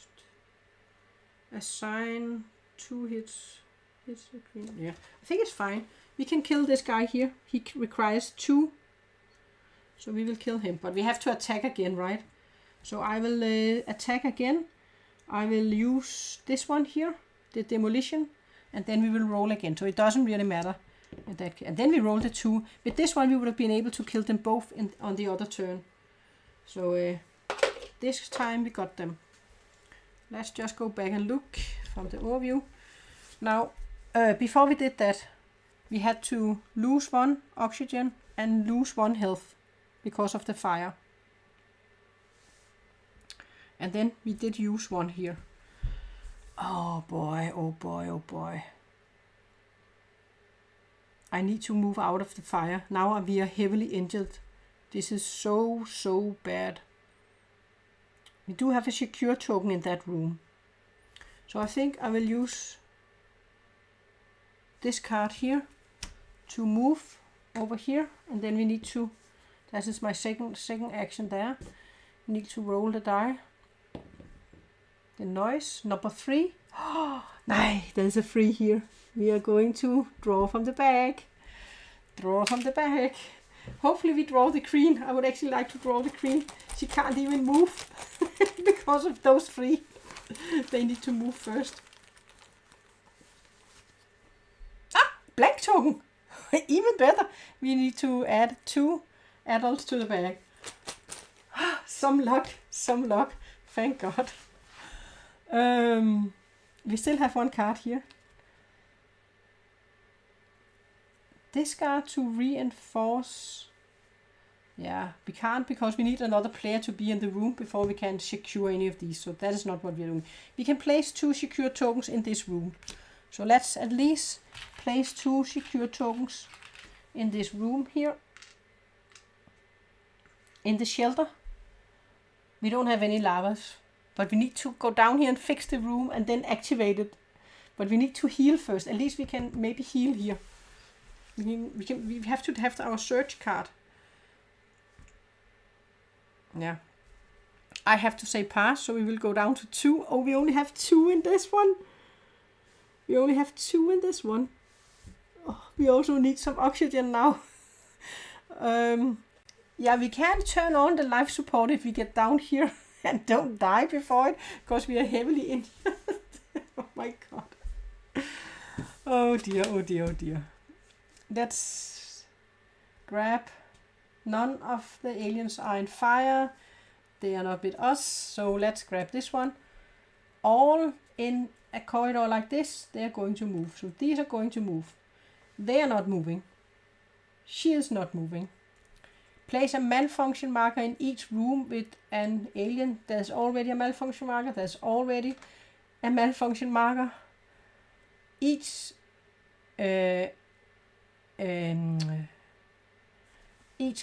assign 2 hits. Hits the green. Yeah, I think it's fine. We can kill this guy here. He requires 2. So we will kill him. But we have to attack again, right? So I will attack again. I will use this one here, the demolition. And then we will roll again. So it doesn't really matter. And then we roll the 2. With this one we would have been able to kill them both on the other turn. So this time we got them. Let's just go back and look from the overview. Now, before we did that, we had to lose 1 oxygen and lose 1 health because of the fire. And then we did use 1 here. Oh boy, oh boy, oh boy. I need to move out of the fire. Now we are heavily injured. This is so bad. We do have a secure token in that room. So I think I will use this card here to move over here. And then we need to, that is my second action there. We need to roll the die. The noise, number 3. Oh, nice, there's a 3 here. We are going to draw from the bag. Draw from the bag. Hopefully we draw the queen. I would actually like to draw the queen. She can't even move because of those 3. They need to move first. Ah, blank token. Even better. We need to add 2 adults to the bag. Some luck, some luck. Thank God. We still have 1 card here. Discard to reinforce. Yeah, we can't because we need another player to be in the room before we can secure any of these. So that is not what we're doing. We can place 2 secure tokens in this room. So let's at least place 2 secure tokens in this room here. In the shelter. We don't have any lavas. But we need to go down here and fix the room and then activate it. But we need to heal first. At least we can maybe heal here. We have to have our search card. Yeah. I have to say pass, so we will go down to 2. Oh, we only have 2 in this one. We only have 2 in this one. Oh, we also need some oxygen now. Yeah, we can turn on the life support if we get down here. And don't die before it, because we are heavily injured. Oh my God. Oh dear, oh dear, oh dear. Let's grab. None of the aliens are in fire. They are not with us. So let's grab this one. All in a corridor like this, they are going to move. So these are going to move. They are not moving. She is not moving. Place a malfunction marker in each room with an alien. There's already a malfunction marker. There's already a malfunction marker. Each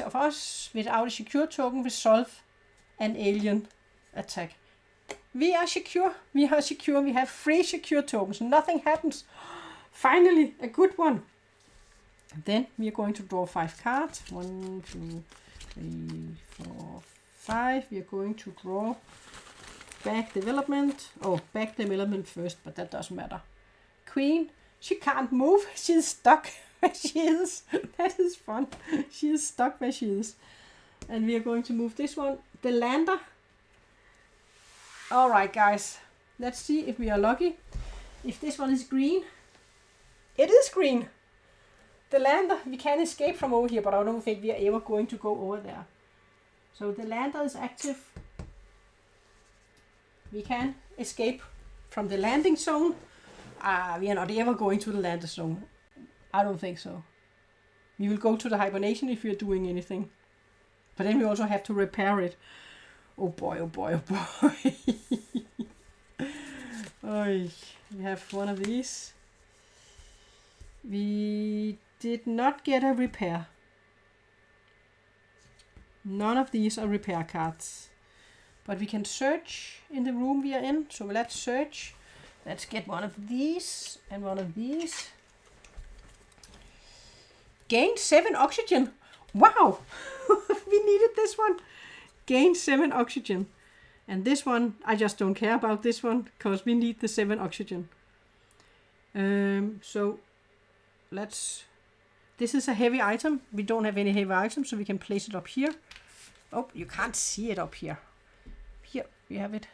of us without a secure token will solve an alien attack. We are secure. We are secure. We have 3 secure tokens. Nothing happens. Finally, a good one. Then we are going to draw 5 cards. 1, 2, 3, 4, 5. We are going to draw back development. Oh, back development first, but that doesn't matter. Queen. She can't move. She's stuck where she is. That is fun. She is stuck where she is. And we are going to move this one. The lander. Alright, guys. Let's see if we are lucky. If this one is green. It is green. The lander, we can escape from over here, but I don't think we are ever going to go over there. So the lander is active. We can escape from the landing zone. We are not ever going to the landing zone. I don't think so. We will go to the hibernation if we are doing anything. But then we also have to repair it. Oh boy, oh boy, oh boy. Oy, we have one of these. We did not get a repair. None of these are repair cards. But we can search in the room we are in. So let's search. Let's get one of these and one of these. Gain 7 oxygen. Wow! We needed this one. Gain 7 oxygen. And this one, I just don't care about this one because we need the 7 oxygen. So let's... This is a heavy item. We don't have any heavy items, so we can place it up here. Oh, you can't see it up here. Here, we have it.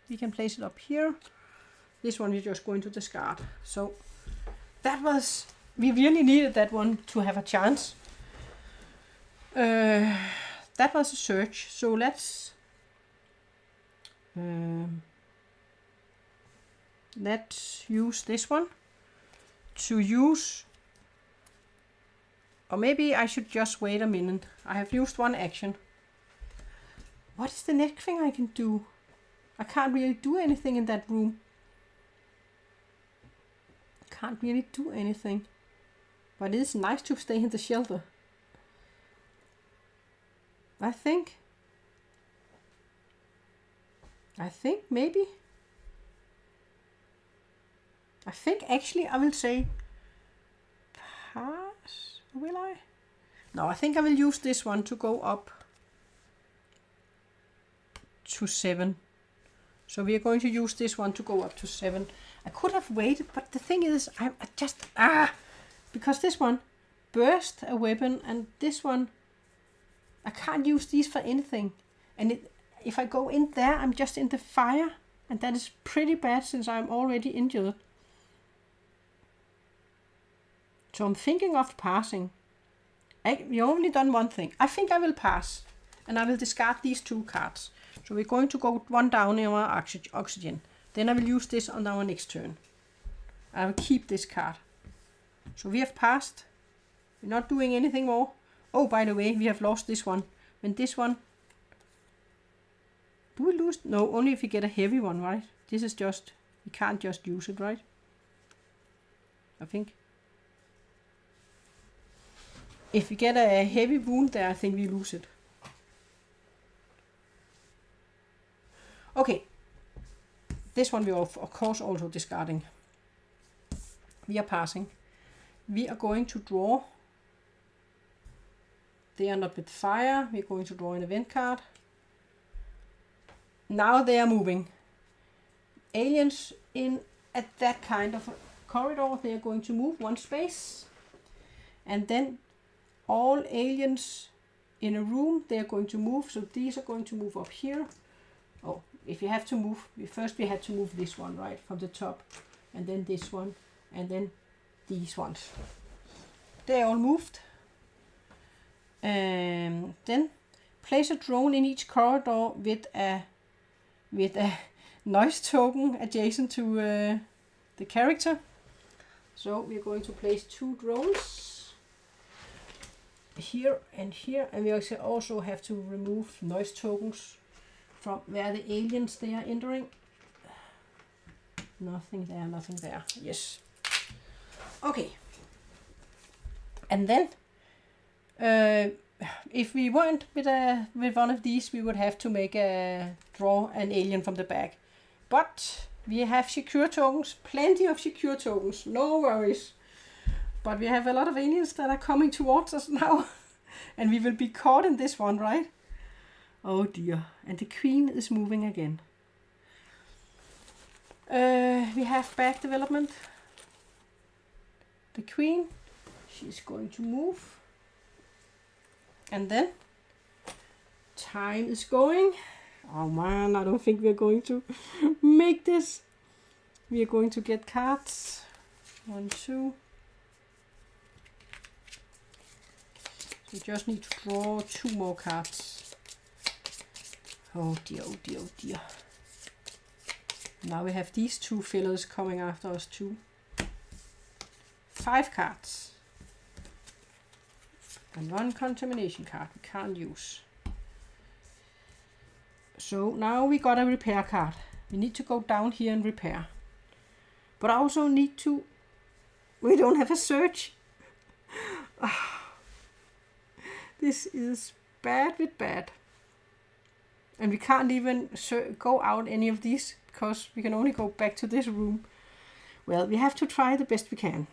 We can place it up here. This one we're just going to discard. So that was... We really needed that one to have a chance. That was a search. So let's use this one to use... Or maybe I should just wait a minute. I have used one action. What is the next thing I can do? I can't really do anything in that room. Can't really do anything. But it is nice to stay in the shelter. I think maybe. I think actually I will say pass. Will I? No, I think I will use this one to go up to 7. So we are going to use this one to go up to 7. I could have waited, but the thing is, I just... Because this one burst a weapon, and this one... I can't use these for anything. And if I go in there, I'm just in the fire. And that is pretty bad since I'm already injured. So I'm thinking of passing. We only done one thing. I think I will pass. And I will discard these 2 cards. So we're going to go 1 down in our oxygen. Then I will use this on our next turn. I will keep this card. So we have passed. We're not doing anything more. Oh, by the way, we have lost this one. When this one... Do we lose? No, only if we get a heavy one, right? This is just... We can't just use it, right? I think. If we get a heavy wound there, I think we lose it. Okay. This one we are of course also discarding. We are passing. We are going to draw. They are not with fire. We're going to draw an event card. Now they are moving. Aliens in at that kind of a corridor, they are going to move 1 space. And then all aliens in a room, they are going to move. So these are going to move up here. Oh, if you have to move, first we had to move this one, right, from the top. And then this one. And then these ones. They all moved. And then place a drone in each corridor with a noise token adjacent to the character. So we're going to place 2 drones here, and we also have to remove noise tokens from where the aliens they are entering. Nothing there, nothing there. Yes. Okay. And then if we weren't with one of these, we would have to make a draw an alien from the back. But we have secure tokens, plenty of secure tokens, no worries. But we have a lot of aliens that are coming towards us now. And we will be caught in this one, right? Oh dear. And the queen is moving again. We have back development. The queen, she's going to move. And then time is going. Oh man, I don't think we're going to make this. We are going to get cards. 1, 2. We just need to draw 2 more cards. Oh dear, oh dear, oh dear. Now we have these 2 fillers coming after us too. 5 cards. And 1 contamination card we can't use. So now we got a repair card. We need to go down here and repair. But I also need to... We don't have a search. This is bad with bad. And we can't even go out any of these because we can only go back to this room. Well, we have to try the best we can.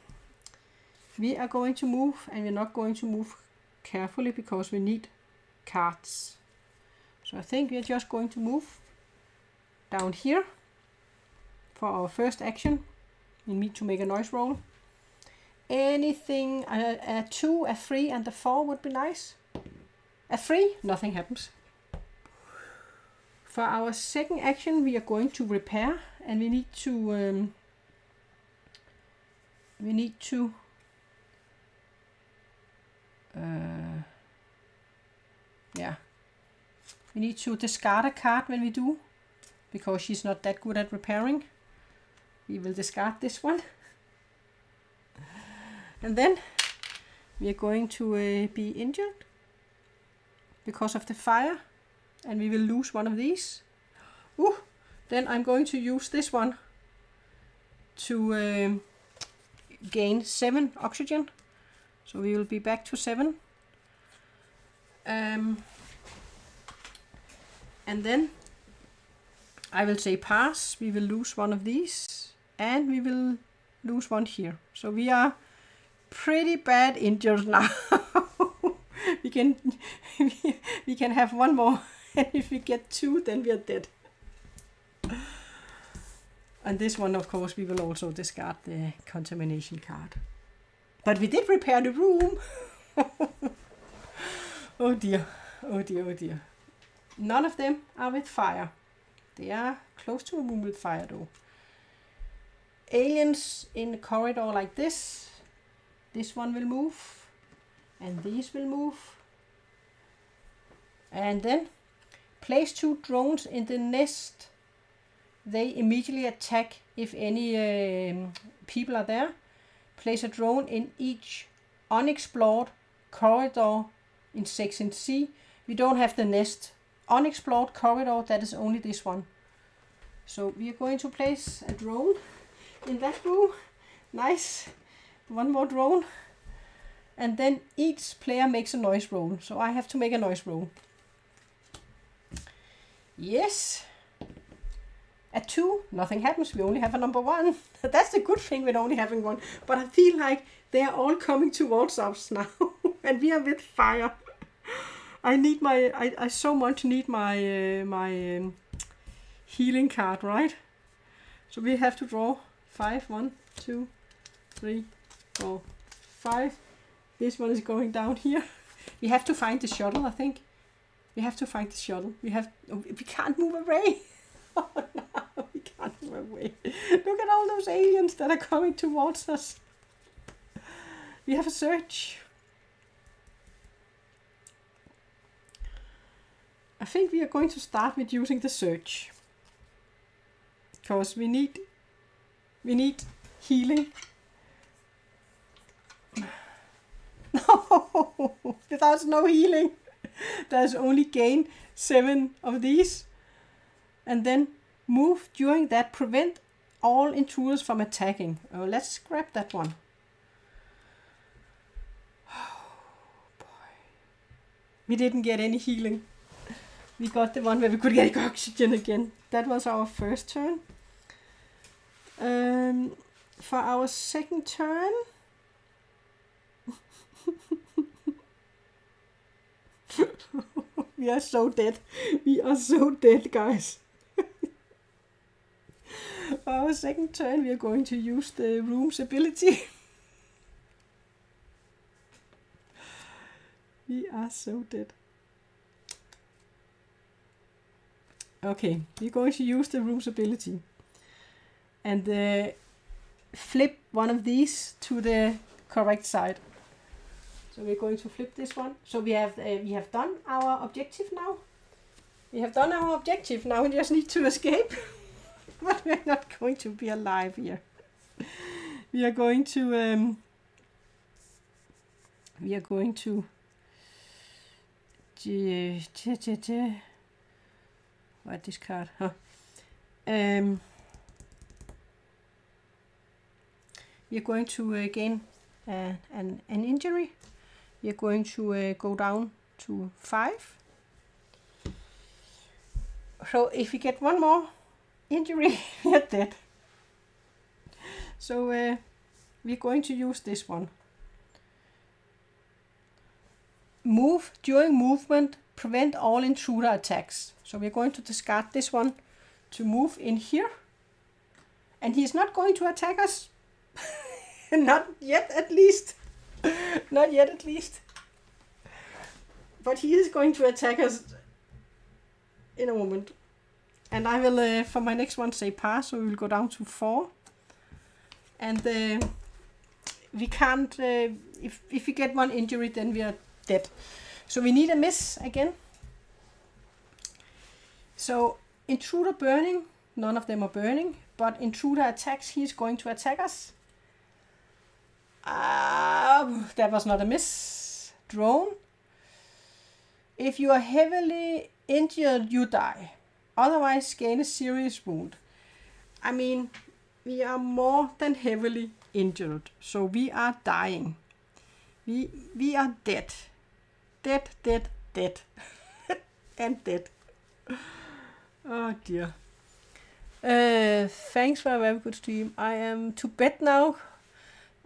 We are going to move, and we're not going to move carefully because we need cards. So I think we're just going to move down here for our first action. We need to make a noise roll. Anything, a 2, a 3, and a 4 would be nice. A 3, nothing happens. For our second action, we are going to repair, and we need to we need to discard a card when we do, because she's not that good at repairing. We will discard this one. And then we are going to be injured because of the fire, and we will lose one of these. Then I'm going to use this one to gain 7 oxygen. So we will be back to 7. And then I will say pass. We will lose one of these, and we will lose one here. So we are pretty bad injured now. we can have one more, and if we get 2, then we are dead. And this one, of course, we will also discard the contamination card. But we did repair the room. Oh dear, oh dear, oh dear. None of them are with fire. They are close to a room with fire though. Aliens in the corridor like this. This one will move. And these will move. And then place 2 drones in the nest. They immediately attack if any people are there. Place a drone in each unexplored corridor in section C. We don't have the nest. Unexplored corridor, that is only this one. So we are going to place a drone in that room. Nice. One more drone. And then each player makes a noise roll. So I have to make a noise roll. Yes. At 2, nothing happens. We only have a number 1. That's the good thing with only having 1. But I feel like they are all coming towards us now. And we are with fire. I so much need my healing card, right? So we have to draw 5. 1, 2, 3, 4, 5. This one is going down here. We have to find the shuttle, I think. We have to find the shuttle. We can't move away. Oh no, we can't move away. Look at all those aliens that are coming towards us. We have a search. I think we are going to start with using the search. Because we need healing. No, there's no healing. There's only gain 7 of these. And then move during that, prevent all intruders from attacking. Oh, let's grab that one. Oh boy. We didn't get any healing. We got the one where we could get oxygen again. That was our first turn. For our second turn, we are so dead. We are so dead, guys. For our second turn, we are going to use the room's ability. We are so dead. Okay, we're going to use the room's ability. And flip one of these to the correct side. So we're going to flip this one. So we have done our objective now. We have done our objective. Now we just need to escape. But we're not going to be alive here. We are going to what this card? Huh? We are going to gain an injury. We are going to go down to 5. So if we get one more injury, we are dead. So we're going to use this one. Move during movement, prevent all intruder attacks. So we're going to discard this one to move in here. And he's not going to attack us. Not yet, at least. Not yet, at least. But he is going to attack us in a moment. And I will, for my next one, say pass. So we will go down to 4. And we can't, if we get one injury, then we are dead. So we need a miss again. So intruder burning, none of them are burning, but intruder attacks, he's going to attack us. That was not a miss. Drone. If you are heavily injured, you die. Otherwise, gain a serious wound. I mean, we are more than heavily injured, so we are dying. We are dead. Dead, dead, dead. And dead. Oh dear. Thanks for a very good stream. I am to bed now,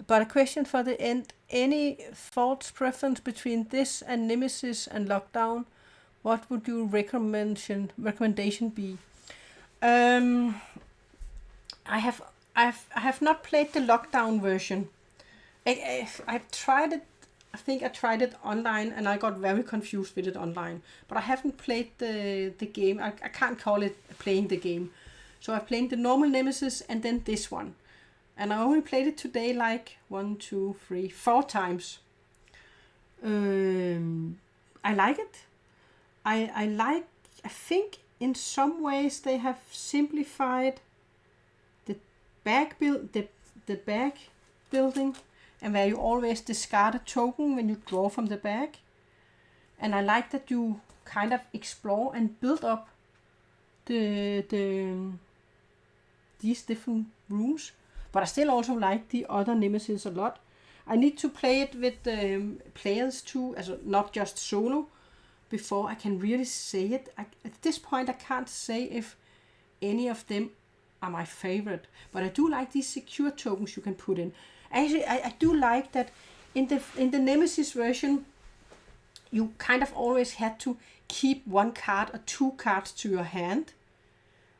but a question for the end. Any thoughts, preference between this and Nemesis and Lockdown? What would your recommendation be? I have not played the Lockdown version. I've tried it. I think I tried it online and I got very confused with it online. But I haven't played the game. I can't call it playing the game. So I've played the normal Nemesis and then this one. And I only played it today like 1, 2, 3, 4 times. I like it. I think in some ways they have simplified the back building, and where you always discard a token when you draw from the bag. And I like that you kind of explore and build up these different rooms. But I still also like the other Nemesis a lot. I need to play it with players too, also not just solo, before I can really say it. At this point I can't say if any of them are my favorite, but I do like these secure tokens you can put in. Actually, I do like that in the Nemesis version, you kind of always had to keep 1 card or 2 cards to your hand.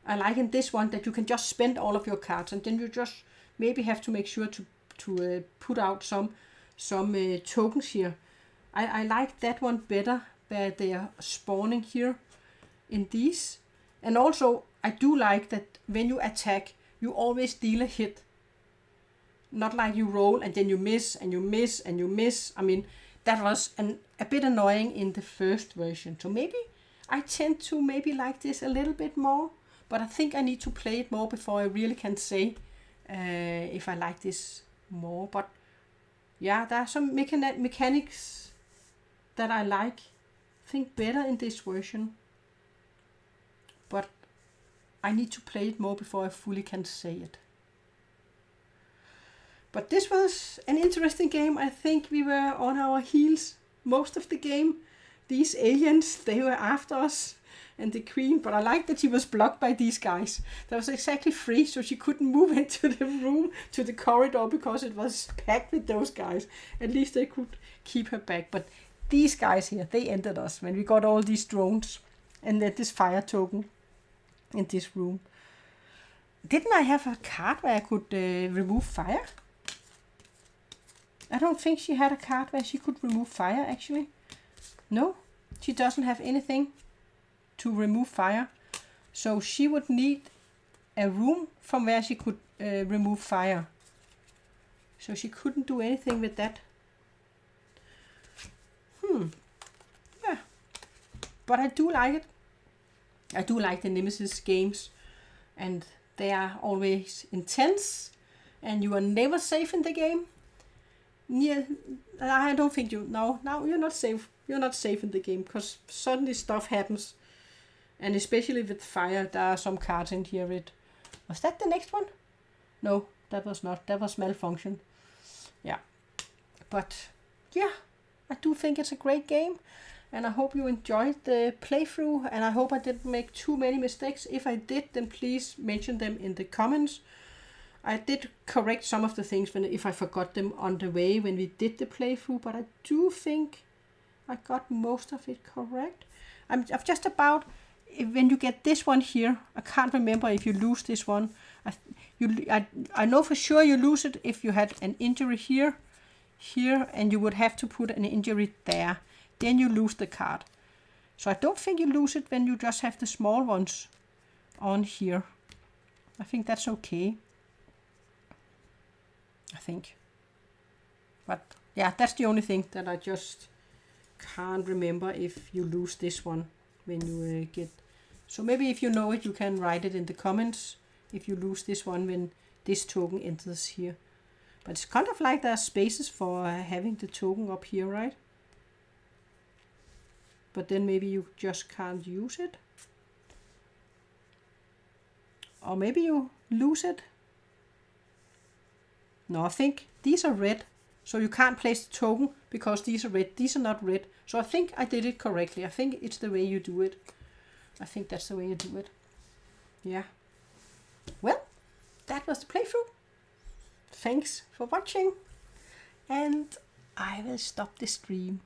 I like in this one that you can just spend all of your cards, and then you just maybe have to make sure to put out some tokens here. I like that one better, where they are spawning here in these. And also, I do like that when you attack, you always deal a hit. Not like you roll and then you miss and you miss and you miss. I mean, that was a bit annoying in the first version. So maybe I tend to maybe like this a little bit more. But I think I need to play it more before I really can say if I like this more. But yeah, there are some mechanics that I like, I think, better in this version. But I need to play it more before I fully can say it. But this was an interesting game. I think we were on our heels most of the game. These aliens, they were after us. And the queen, but I like that she was blocked by these guys. That was exactly free, so she couldn't move into the room, to the corridor, because it was packed with those guys. At least they could keep her back. But these guys here, they ended us when we got all these drones and then this fire token in this room. Didn't I have a card where I could remove fire? I don't think she had a card where she could remove fire, actually. No, she doesn't have anything to remove fire. So she would need a room from where she could remove fire. So she couldn't do anything with that. Yeah. But I do like it. I do like the Nemesis games. And they are always intense. And you are never safe in the game. Yeah, I don't think you... No, you're not safe. You're not safe in the game. Because suddenly stuff happens. And especially with fire, there are some cards in here with... Was that the next one? No, that was not. That was malfunction. Yeah. But, yeah, I do think it's a great game. and I hope you enjoyed the playthrough, and I hope I didn't make too many mistakes. If I did, then please mention them in the comments. I did correct some of the things if I forgot them on the way when we did the playthrough, but I do think I got most of it correct. I'm just about, when you get this one here, I can't remember if you lose this one. I know for sure you lose it if you had an injury here, and you would have to put an injury there. Then you lose the card. So I don't think you lose it when you just have the small ones on here. I think that's okay. I think. But yeah, that's the only thing that I just can't remember if you lose this one when you get. So maybe if you know it, you can write it in the comments if you lose this one when this token enters here. But it's kind of like there are spaces for having the token up here, right? But then maybe you just can't use it. Or maybe you lose it. No, I think these are red, so you can't place the token because these are red. These are not red. So I think I did it correctly. I think it's the way you do it. I think that's the way you do it. Yeah. Well, that was the playthrough. Thanks for watching. And I will stop the stream.